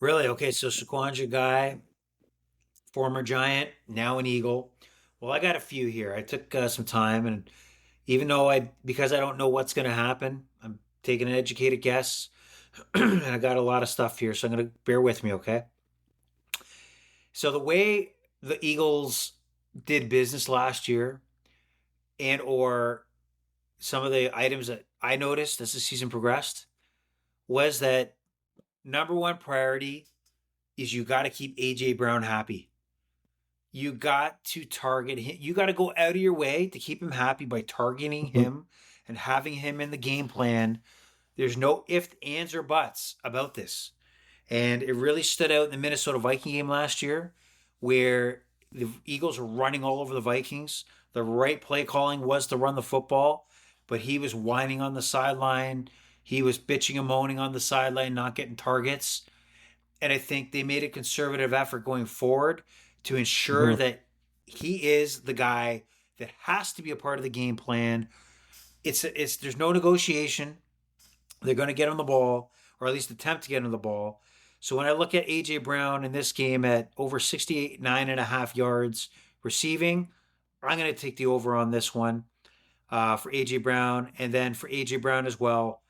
Really? Okay, so Shaquan's your guy, former Giant, now an Eagle. Well, I got a few here. I took some time, and even though because I don't know what's going to happen, I'm taking an educated guess, and I got a lot of stuff here, so I'm going to bear with me, okay? So the way the Eagles did business last year, and or some of the items that I noticed as the season progressed, was that number one priority is you got to keep AJ Brown happy. You got to target him. You got to go out of your way to keep him happy by targeting Mm-hmm. him and having him in the game plan. There's no ifs, ands, or buts about this. And it really stood out in the Minnesota Viking game last year, where the Eagles were running all over the Vikings. The right play calling was to run the football, but he was whining on the sideline. He was bitching and moaning on the sideline, not getting targets. And I think they made a conservative effort going forward to ensure Mm-hmm. that he is the guy that has to be a part of the game plan. It's there's no negotiation. They're going to get on the ball, or at least attempt to get on the ball. So when I look at AJ Brown in this game at over 68, 9.5 yards receiving, I'm going to take the over on this one for AJ Brown. And then for AJ Brown as well,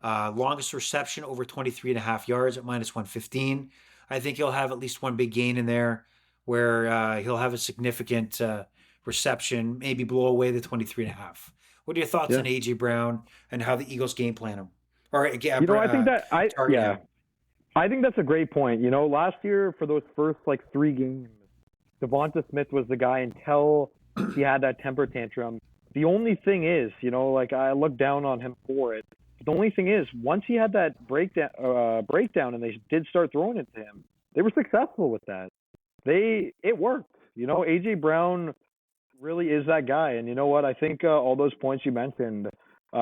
longest reception over 23.5 yards at minus 115. I think he'll have at least one big gain in there where he'll have a significant reception, maybe blow away the 23.5. What are your thoughts Yeah. on AJ Brown and how the Eagles game plan him? Or I think that target him? I think that's a great point. Last year for those first like 3 games, Devonta Smith was the guy until he had that temper tantrum. The only thing is, like I looked down on him for it. The only thing is, once he had that breakdown, and they did start throwing it to him, they were successful with that. It worked. AJ Brown really is that guy, and you know what? I think all those points you mentioned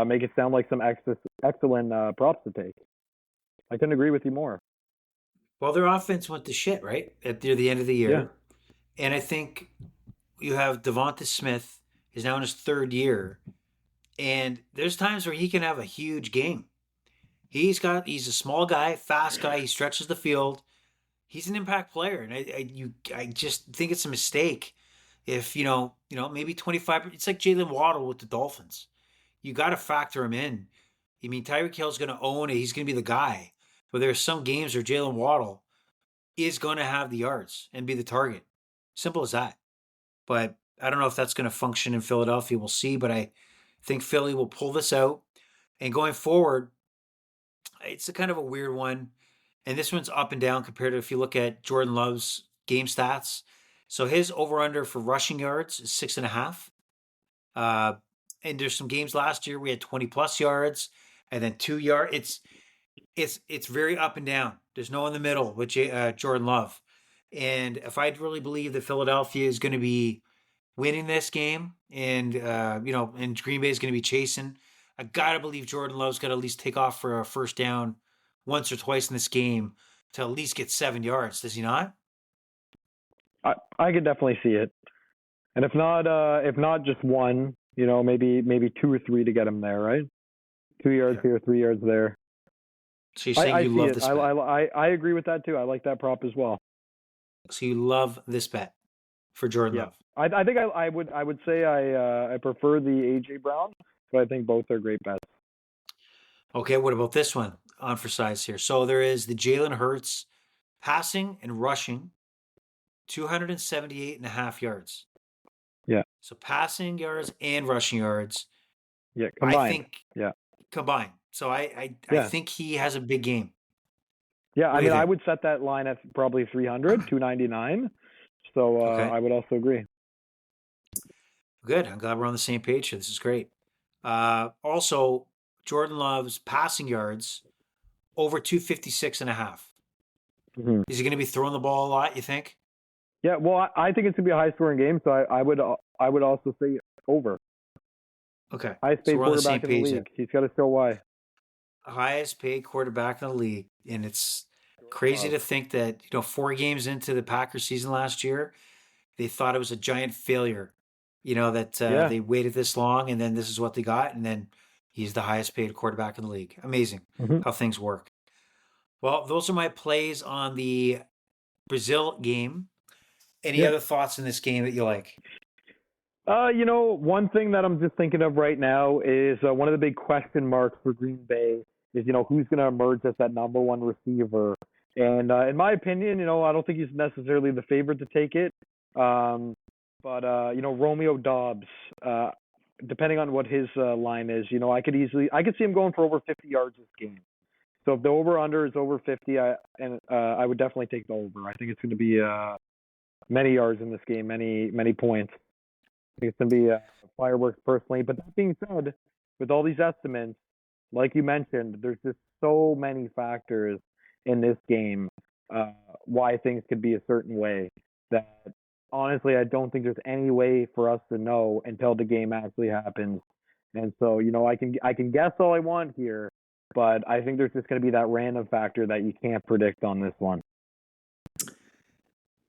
make it sound like some excellent props to take. I couldn't agree with you more. Well, their offense went to shit, right? At near the end of the Yeah. year. And I think you have Devonta Smith is now in his third year. And there's times where he can have a huge game. He's a small guy, fast guy. He stretches the field. He's an impact player, and I just think it's a mistake if maybe 25. It's like Jalen Waddle with the Dolphins. You got to factor him in. I mean, Tyreek Hill's going to own it. He's going to be the guy. But there are some games where Jalen Waddle is going to have the yards and be the target. Simple as that. But I don't know if that's going to function in Philadelphia. We'll see. But I think Philly will pull this out. And going forward, it's a kind of a weird one. And this one's up and down compared to if you look at Jordan Love's game stats. So his over under for rushing yards is 6.5. Uh, and there's some games last year we had 20 plus yards and then 2 yard. It's very up and down. There's no in the middle with Jordan Love. And if I really believe that Philadelphia is going to be winning this game, and and Green Bay is going to be chasing, I gotta believe Jordan Love's got to at least take off for a first down once or twice in this game to at least get 7 yards. Does he not? I could definitely see it. And if not just one, maybe 2 or 3 to get him there, right? 2 yards here, 3 yards there. So you're saying I you see love it. this bet. I agree with that too. I like that prop as well. So you love this bet for Jordan Yeah. Love. I think I would say I prefer the AJ Brown, but I think both are great bets. Okay, what about this one on for size here? So there is the Jalen Hurts passing and rushing 278.5 yards. Yeah. So passing yards and rushing yards, Yeah, I combined. think Yeah. combined. So I Yeah. think he has a big game. Yeah, What I do you mean, I think? would set that line at probably 300, 299. So Okay, I would also agree. good. I'm glad we're on the same page here. This is great. Also, Jordan Love's passing yards over 256.5. Hmm. Is he going to be throwing the ball a lot, you think? Yeah, well, I think it's gonna be a high scoring game, so I would also say over. Okay, Highest so paid we're on the same quarterback in the page there. league. He's got to show why. Highest paid quarterback in the league, and it's crazy Love. to think that 4 games into the Packers season last year, they thought it was a giant failure. That Yeah. they waited this long, and then this is what they got, and then he's the highest paid quarterback in the league. Amazing Hmm. how things work. Well, those are my plays on the Brazil game. Any Yeah. other thoughts in this game that you like? One thing that I'm just thinking of right now is one of the big question marks for Green Bay is, who's going to emerge as that number one receiver. And in my opinion, I don't think he's necessarily the favorite to take it. Um, but Romeo Dobbs, depending on what his line is, I could see him going for over 50 yards this game. So if the over under is over 50, I would definitely take the over. I think it's going to be many yards in this game, many points. I think it's going to be fireworks personally. But that being said, with all these estimates, like you mentioned, there's just so many factors in this game uh, why things could be a certain way that honestly, I don't think there's any way for us to know until the game actually happens. And so, I can guess all I want here, but I think there's just going to be that random factor that you can't predict on this one.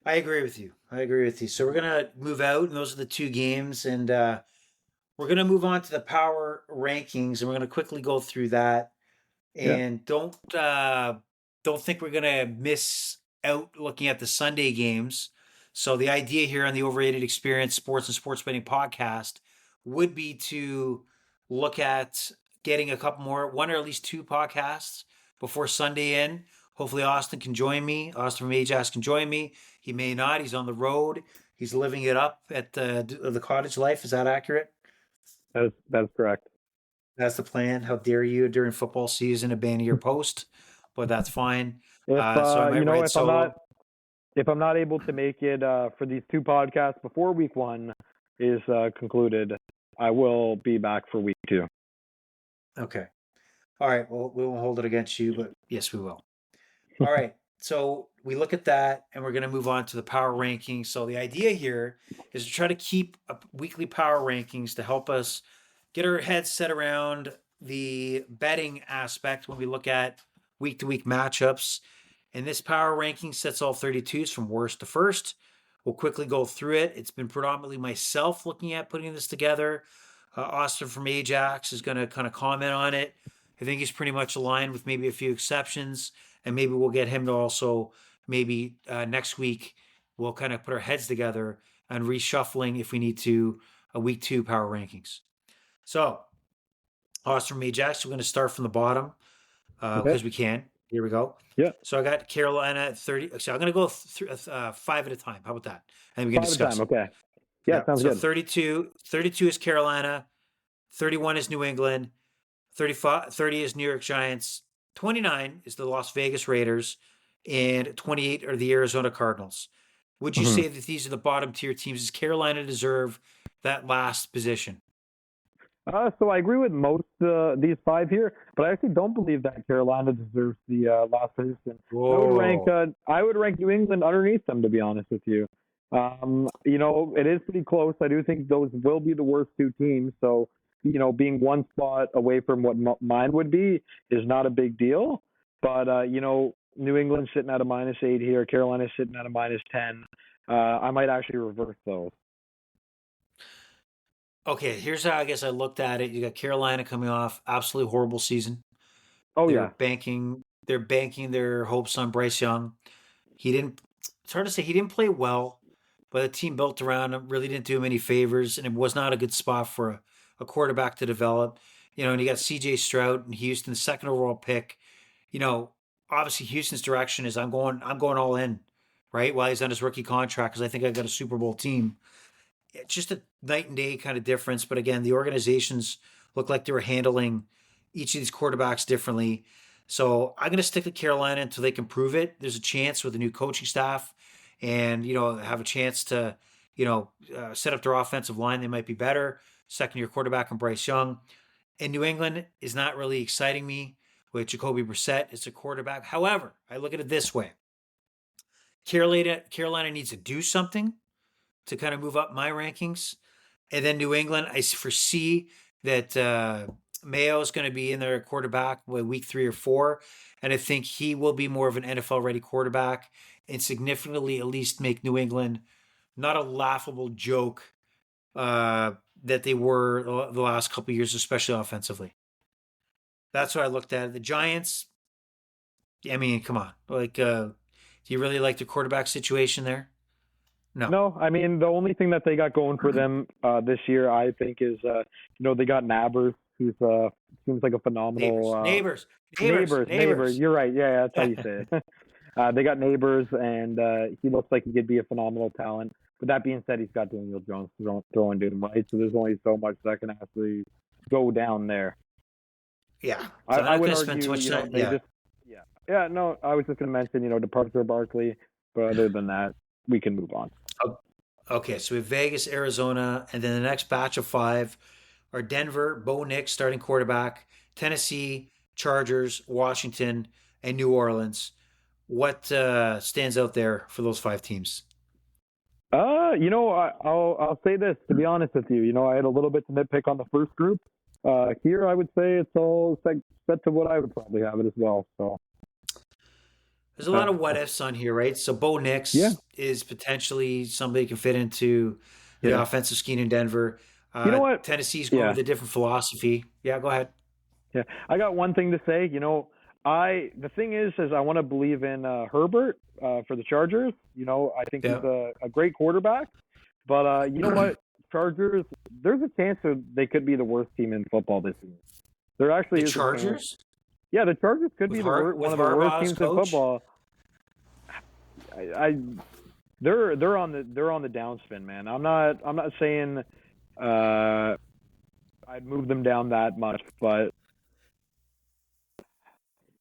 I agree with you. I agree with you. So we're gonna move out, and those are the two games, and we're gonna move on to the power rankings, and we're gonna quickly go through that. Yeah. And don't think we're gonna miss out looking at the Sunday games. So the idea here on the Overrated Experience Sports and Sports Betting podcast would be to look at getting a couple more, one or at least two podcasts before Sunday in. Hopefully Austin can join me. Austin from Ajax can join me. He may not. He's on the road. He's living it up at the cottage life. Is that accurate? That's correct. That's the plan. How dare you during football season abandon your post? But that's fine. If So I might ride if I'm not solo. able to make it for these two podcasts before week one is concluded, I will be back for week two. Okay. All right. Well, we won't hold it against you, but yes, we will. All right. So we look at that and we're going to move on to the power rankings. So the idea here is to try to keep a weekly power rankings to help us get our heads set around the betting aspect when we look at week to week matchups. And this power ranking sets all 32s from worst to first. We'll quickly go through it. It's been predominantly myself looking at putting this together. Austin from Ajax is going to kind of comment on it. I think he's pretty much aligned with maybe a few exceptions, and maybe we'll get him to also maybe next week we'll kind of put our heads together and reshuffling if we need to a week two power rankings. So, Austin from Ajax, we're going to start from the bottom Okay. because we can. Here we go. Yeah. So I got Carolina at 30. So I'm going to go five at a time. How about that? And we can Five at a discuss time. them. Okay. Yeah. Yeah. Sounds So good. 32 is Carolina. 31 is New England. 30 is New York Giants. 29 is the Las Vegas Raiders. And 28 are the Arizona Cardinals. Would you Hmm. say that these are the bottom tier teams? Does Carolina deserve that last position? So I agree with most these five here, but I actually don't believe that Carolina deserves the last position. Whoa. I would rank New England underneath them, to be honest with you. It is pretty close. I do think those will be the worst two teams. So being one spot away from what mine would be is not a big deal. But New England sitting at a -8 here, Carolina sitting at a -10. I might actually reverse those. Okay, here's how I guess I looked at it. You got Carolina coming off absolutely horrible season. Oh They're yeah. banking they're banking their hopes on Bryce Young. He didn't It's hard to say he didn't play well, but the team built around him really didn't do him any favors, and it was not a good spot for a quarterback to develop. And you got CJ Stroud in Houston, the second overall pick. You know, Obviously Houston's direction is I'm going all in, right? While he's on his rookie contract, because I think I got a Super Bowl team. It's just a night and day kind of difference. But again, the organizations look like they were handling each of these quarterbacks differently. So I'm going to stick to Carolina until they can prove it. There's a chance with the new coaching staff, and have a chance to set up their offensive line. They might be better. Second year quarterback and Bryce Young. And New England is not really exciting me with Jacoby Brissett as a quarterback. However, I look at it this way: Carolina needs to do something to kind of move up my rankings. And then New England, I foresee that Mayo is going to be in their quarterback by week 3 or 4. And I think he will be more of an NFL ready quarterback and significantly at least make New England not a laughable joke that they were the last couple of years, especially offensively. That's what I looked at. The Giants, I mean, come on. Do you really like the quarterback situation there? No. No, I mean the only thing that they got going for them this year, I think, is they got Nabbers, who's seems like a phenomenal Neighbors. Neighbors. You're right. Yeah, that's how you say it. They got Neighbors, and he looks like he could be a phenomenal talent. But that being said, he's got Daniel Jones throwing to him, right? So there's only so much that can actually go down there. Yeah, so I would argue. Too much time. Yeah. No, I was just going to mention, departure of Barkley, but other than that, we can move on. Okay, so we have Vegas, Arizona, and then the next batch of 5 are Denver, Bo Nix, starting quarterback, Tennessee, Chargers, Washington, and New Orleans. What stands out there for those 5 teams? I'll say this, to be honest with you. I had a little bit to nitpick on the first group. Here, I would say it's all set to what I would probably have it as well. So there's a lot of what ifs on here, right? So Bo Nix is potentially somebody who can fit into the offensive scheme in Denver. You know what? Tennessee's going with a different philosophy. Yeah, go ahead. Yeah, I got one thing to say. The thing is I want to believe in Herbert for the Chargers. I think he's a great quarterback. But you know what? Chargers, there's a chance that they could be the worst team in football this year. There actually is Chargers? Yeah, the Chargers could be one of the worst teams in football. They're on the downspin, man. I'm not saying I'd move them down that much, but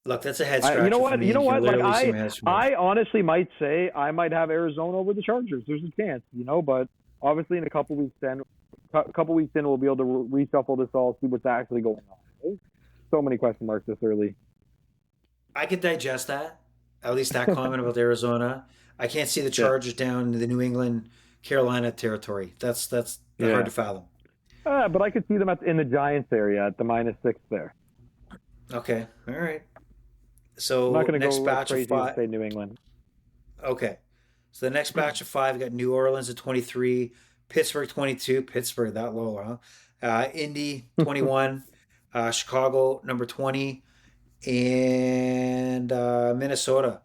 look, that's a head scratcher. You know what? Like I honestly might say I might have Arizona over the Chargers. There's a chance, but obviously in a couple weeks in, we'll be able to reshuffle this all, see what's actually going on. There's so many question marks this early. I could digest that. At least that comment about Arizona. I can't see the Chargers down in the New England, Carolina territory. That's hard to fathom. But I could see them in the Giants area at the -6 there. Okay, all right. So I'm not going to next go batch crazy of 5. And say New England. Okay, so the next batch of 5 got New Orleans at 23, Pittsburgh 22. Pittsburgh that low, huh? Indy 21, Chicago number 20, and Minnesota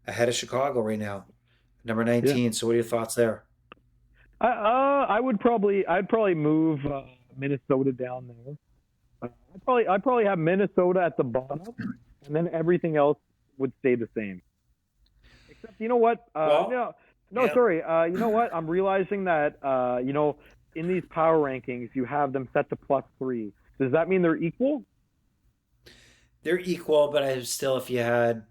ahead of Chicago right now, number 19. Yeah. So what are your thoughts there? I'd probably move Minnesota down there. I'd probably have Minnesota at the bottom, and then everything else would stay the same. Except, you know what? Sorry. You know what? I'm realizing that in these power rankings, you have them set to +3. Does that mean they're equal? They're equal, but if you had...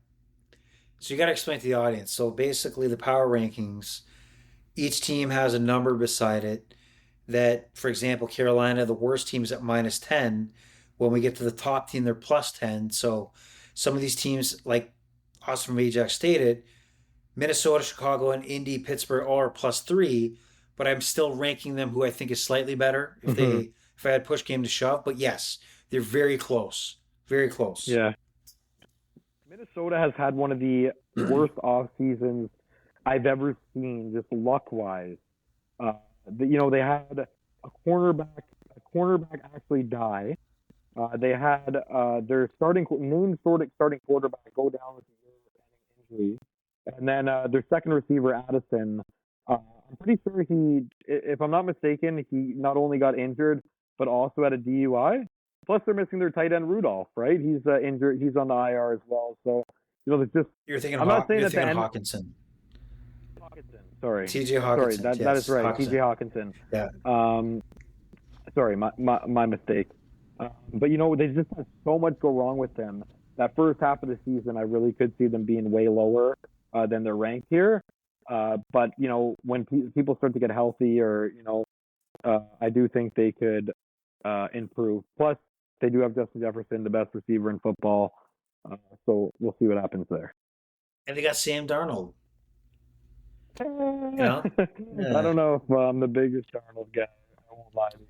So you got to explain to the audience. So basically the power rankings, each team has a number beside it that, for example, Carolina, the worst team is at -10. When we get to the top team, they're +10. So some of these teams, like Austin from Ajax stated, Minnesota, Chicago, and Indy, Pittsburgh all are +3, but I'm still ranking them who I think is slightly better if I had push game to shove. But yes, they're very close. Very close. Yeah. Minnesota has had one of the worst off seasons I've ever seen, just luck-wise. They had a cornerback actually die. They had their starting quarterback go down with a injury, and then their second receiver Addison. I'm pretty sure if I'm not mistaken, he not only got injured but also had a DUI. Plus, they're missing their tight end Rudolph, right? He's injured. He's on the IR as well. So, there's just. You're thinking. I'm not saying that Hawkinson. Sorry. T.J. Hawkinson. Sorry, that is right. T.J. Hawkinson. Yeah. Sorry, my mistake. But they just had so much go wrong with them. That first half of the season, I really could see them being way lower than they're ranked here. But when people start to get healthy, or I do think they could improve. Plus, they do have Justin Jefferson, the best receiver in football. So we'll see what happens there. And they got Sam Darnold. You know, I uh, don't know if I'm the biggest Darnold guy. I won't lie to you.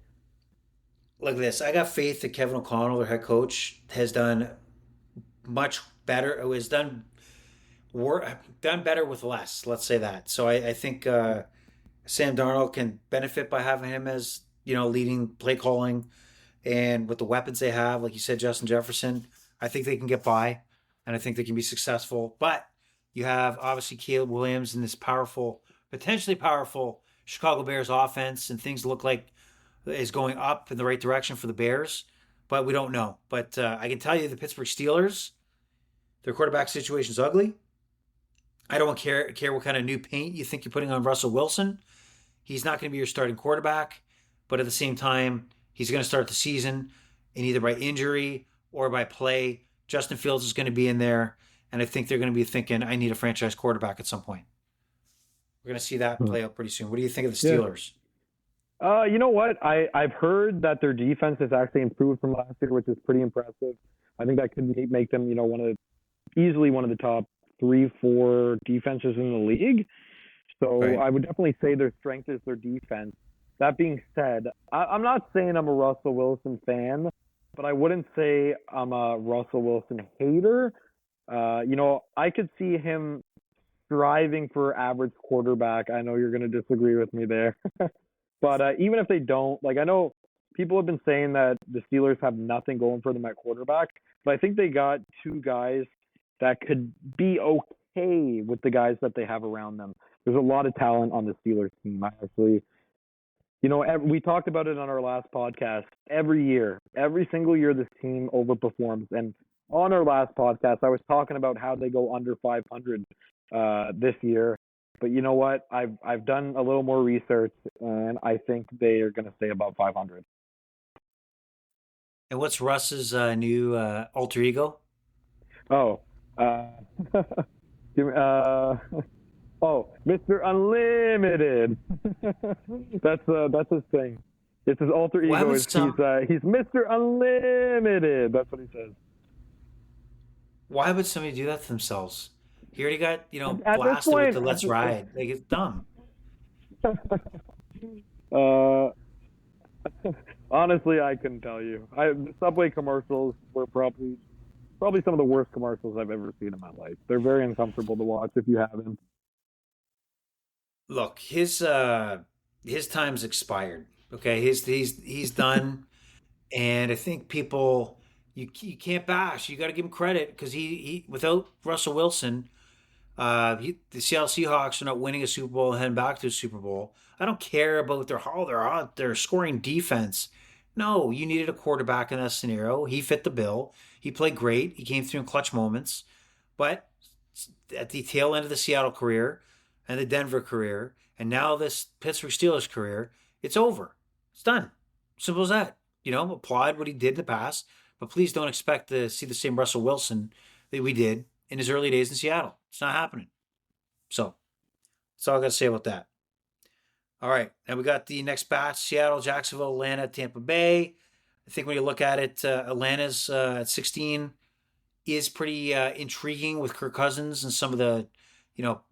look at this. I got faith that Kevin O'Connell, their head coach, has done much better. Has done better with less. Let's say that. So I think Sam Darnold can benefit by having him as leading play calling, and with the weapons they have, like you said, Justin Jefferson. I think they can get by, and I think they can be successful. But you have obviously Caleb Williams and this powerful, potentially powerful Chicago Bears offense, and things look like is going up in the right direction for the Bears, but we don't know. But I can tell you the Pittsburgh Steelers, their quarterback situation is ugly. I don't care what kind of new paint you think you're putting on Russell Wilson. He's not going to be your starting quarterback, but at the same time, he's going to start the season, and either by injury or by play, Justin Fields is going to be in there, and I think they're going to be thinking, I need a franchise quarterback at some point. We're going to see that Hmm. play out pretty soon. What do you think of the Yeah. Steelers? You know what? I've heard that their defense has actually improved from last year, which is pretty impressive. I think that could make them, easily one of the top 3, 4 defenses in the league. So Right. I would definitely say their strength is their defense. That being said, I'm not saying I'm a Russell Wilson fan, but I wouldn't say I'm a Russell Wilson hater. I could see him striving for average quarterback. I know you're going to disagree with me there. But even if they don't, like I know people have been saying that the Steelers have nothing going for them at quarterback, but I think they got 2 guys that could be okay with the guys that they have around them. There's a lot of talent on the Steelers team. I actually, we talked about it on our last podcast. Every year, every single year, this team overperforms. And on our last podcast, I was talking about how they go under 500 this year. But you know what? I've done a little more research, and I think they are going to stay above 500. And what's Russ's new alter ego? Oh, uh, uh, oh, Mr. Unlimited. That's his thing. It's his alter Why ego. would Is some he's Mr. Unlimited. That's what he says. Why would somebody do that to themselves? He already got, At this blasted with point, the Let's Ride. Like, it's dumb. uh, honestly, I couldn't tell you. The Subway commercials were probably some of the worst commercials I've ever seen in my life. They're very uncomfortable to watch if you haven't. Look, his time's expired. Okay, he's done, and I think people you can't bash. You got to give him credit because he without Russell Wilson, the Seattle Seahawks are not winning a Super Bowl and heading back to a Super Bowl. I don't care about their scoring defense. No, you needed a quarterback in that scenario. He fit the bill. He played great. He came through in clutch moments. But at the tail end of the Seattle career and the Denver career, and now this Pittsburgh Steelers career, it's over. It's done. Simple as that. Applaud what he did in the past, but please don't expect to see the same Russell Wilson that we did in his early days in Seattle. It's not happening. So that's all I got to say about that. All right, and we got the next batch: Seattle, Jacksonville, Atlanta, Tampa Bay. I think when you look at it, Atlanta's at 16 is pretty intriguing with Kirk Cousins and some of the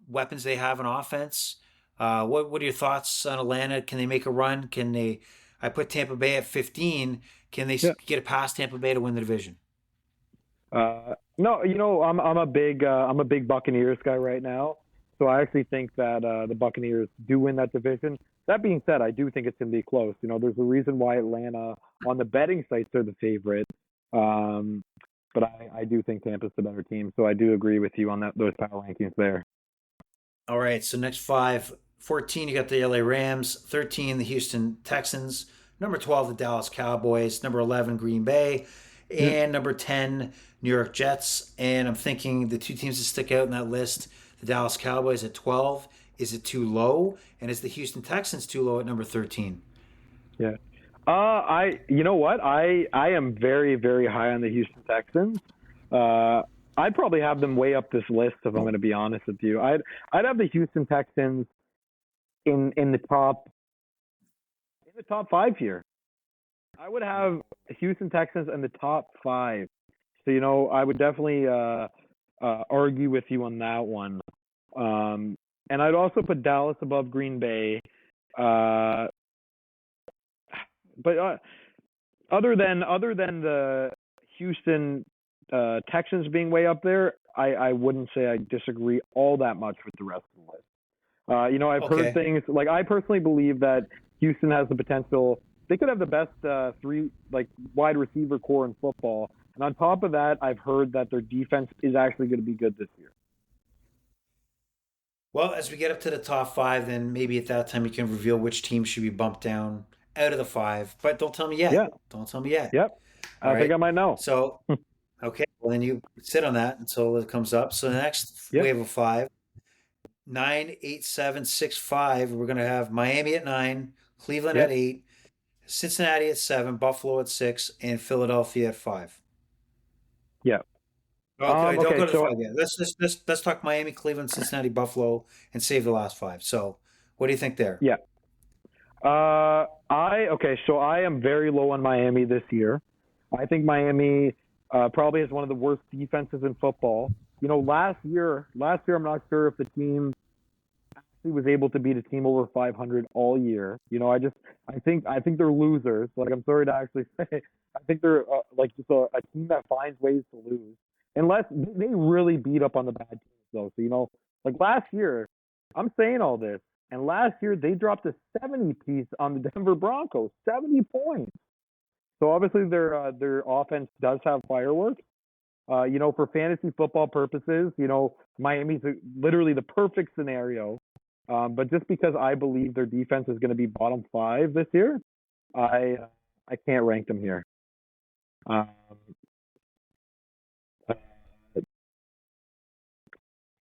weapons they have in offense. What are your thoughts on Atlanta? Can they make a run? Can they? I put Tampa Bay at 15. Can they Yeah. get it past Tampa Bay to win the division? No, I'm a big Buccaneers guy right now. So I actually think that the Buccaneers do win that division. That being said, I do think it's going to be close. There's a reason why Atlanta on the betting sites are the favorite. Um, but I do think Tampa's the better team. So I do agree with you on those power rankings there. All right, so next five. 14, you got the LA Rams. 13, the Houston Texans. Number 12, the Dallas Cowboys. Number 11, Green Bay. Yeah. And number 10, New York Jets. And I'm thinking the two teams that stick out in that list, the Dallas Cowboys at 12. Is it too low? And is the Houston Texans too low at number 13? Yeah. You know what? I am very, very high on the Houston Texans. Uh, I'd probably have them way up this list if I'm going to be honest with you. I'd have the Houston Texans in the top 5 here. I would have Houston Texans in the top 5. So I would definitely argue with you on that one. and I'd also put Dallas above Green Bay. Uh, but other than the Houston Texans being way up there, I wouldn't say I disagree all that much with the rest of the list. I've heard Okay. things like I personally believe that Houston has the potential. They could have the best three wide receiver core in football, and on top of that, I've heard that their defense is actually going to be good this year. Well, as we get up to the top five, then maybe at that time you can reveal which team should be bumped down out of the five. But don't tell me yet. Yeah, Don't tell me yet. yep. All I think I right. might know. So, okay. Well, then you sit on that until it comes up. So the next Yep, wave of five, 9, 8, 7, 6, 5. We're going to have Miami at 9, Cleveland at yep, 8, Cincinnati at 7, Buffalo at 6, and Philadelphia at 5. yep. Okay, don't Okay, go to the so 5 yet. Let's talk Miami, Cleveland, Cincinnati, Buffalo, and save the last 5. So, what do you think there? yeah. So I am very low on Miami this year. I think Miami probably has one of the worst defenses in football. Last year I'm not sure if the team actually was able to beat a team over 500 all year. I think they're losers. Like I'm sorry to actually say, I think they're just a team that finds ways to lose. Unless they really beat up on the bad teams though. So like last year, I'm saying all this, and last year they dropped a 70 piece on the Denver Broncos, 70 points. So obviously their offense does have fireworks. For fantasy football purposes, Miami's literally the perfect scenario. But just because I believe their defense is going to be bottom five this year, I I can't rank them here. Um,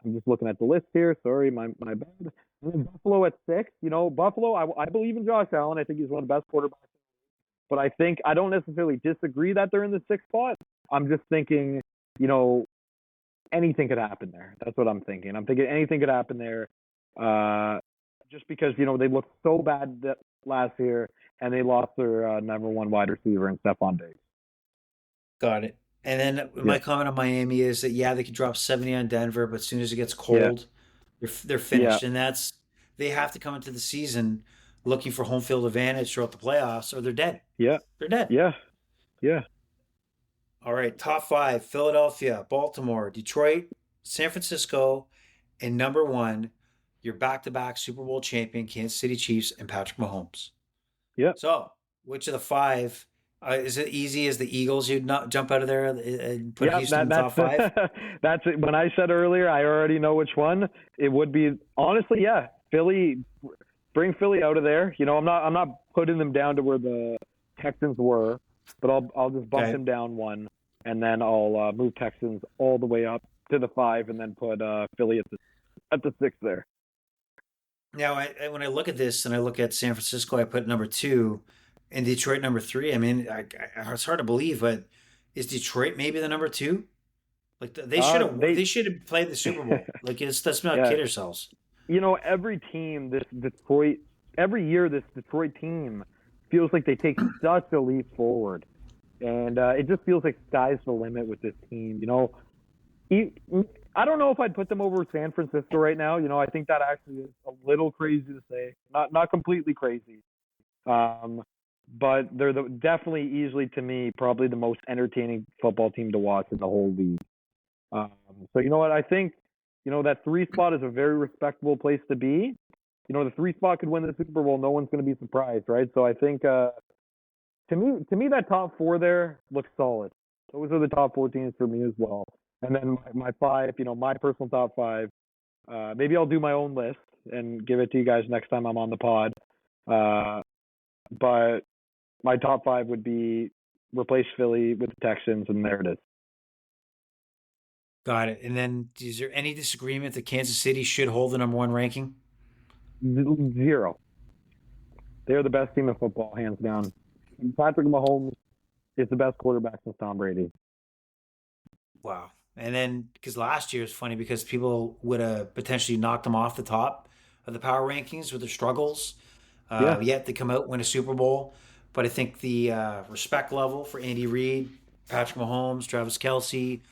I'm just looking at the list here. Sorry, my bad. And then Buffalo at 6. Buffalo. I believe in Josh Allen. I think he's one of the best quarterbacks. But I don't necessarily disagree that they're in the sixth spot. I'm just thinking, you know, anything could happen there. That's what I'm thinking. I'm thinking anything could happen there. Uh, just because they looked so bad last year, and they lost their number one wide receiver in Stephon Diggs. Got it. And then Yeah, my comment on Miami is that yeah, they could drop 70 on Denver, but as soon as it gets yeah, cold, they're yeah, finished, and they have to come into the season looking for home field advantage throughout the playoffs, or they're dead. yeah, They're dead. yeah, yeah, All right, top five: Philadelphia, Baltimore, Detroit, San Francisco, and number one, your back-to-back Super Bowl champion Kansas City Chiefs and Patrick Mahomes. yeah. So, which of the five is it easy as the Eagles? You'd not jump out of there and put Yeah, Houston that in the top five? that's it. When I said earlier, I already know which one it would be. Honestly, yeah, Philly. Bring Philly out of there. I'm not putting them down to where the Texans were, but I'll just bump Okay. them down one, and then I'll move Texans all the way up to the 5, and then put Philly at the 6 there. Now, when I look at this and I look at San Francisco, I put number two, and Detroit number three. I mean, it's hard to believe, but is Detroit maybe the number two? Like They they should have played the Super Bowl. Like let's not yeah, kid ourselves. every team every year this Detroit team feels like they take such a leap forward, and it just feels like sky's the limit with this team. E- I don't know if I'd put them over San Francisco right now. I think that actually is a little crazy to say. Not completely crazy. Um, but they're definitely easily to me probably the most entertaining football team to watch in the whole league. Um, so you know what I think. That 3 spot is a very respectable place to be. The 3 spot could win the Super Bowl. No one's going to be surprised, right? So I think to me that top 4 there looks solid. Those are the top 4 teams for me as well. And then my 5, my personal top 5. Maybe I'll do my own list and give it to you guys next time I'm on the pod. Uh, but my top 5 would be replace Philly with the Texans, and there it is. Got it. And then, is there any disagreement that Kansas City should hold the number one ranking? Zero. They're the best team in football, hands down. Patrick Mahomes is the best quarterback since Tom Brady. Wow. And then, because last year is funny because people would have potentially knocked them off the top of the power rankings with their struggles. Yeah, Yet they come out and win a Super Bowl. But I think the respect level for Andy Reid, Patrick Mahomes, Travis Kelsey,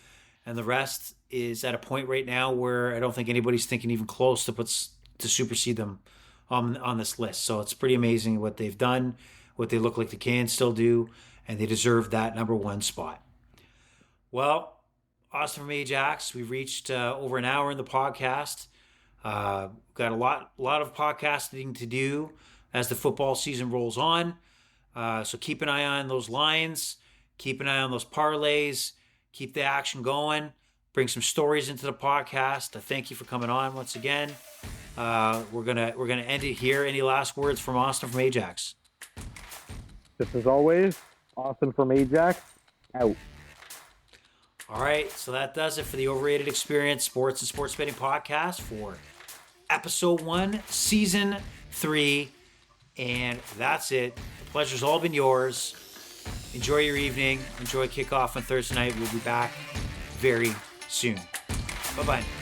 and the rest is at a point right now where I don't think anybody's thinking even close to put to supersede them on this list. So it's pretty amazing what they've done, what they look like they can still do, and they deserve that number one spot. Well, Austin from Ajax, we've reached over an hour in the podcast. Got a lot of podcasting to do as the football season rolls on. So keep an eye on those lines. Keep an eye on those parlays. Keep the action going. Bring some stories into the podcast. Thank you for coming on once again. We're gonna end it here. Any last words from Austin from Ajax? Just as always, Austin from Ajax, out. All right, so that does it for the Overrated Experience Sports and Sports Betting Podcast for Episode 1, Season 3. And that's it. The pleasure's all been yours. Enjoy your evening. Enjoy kickoff on Thursday night. We'll be back very soon. Bye-bye.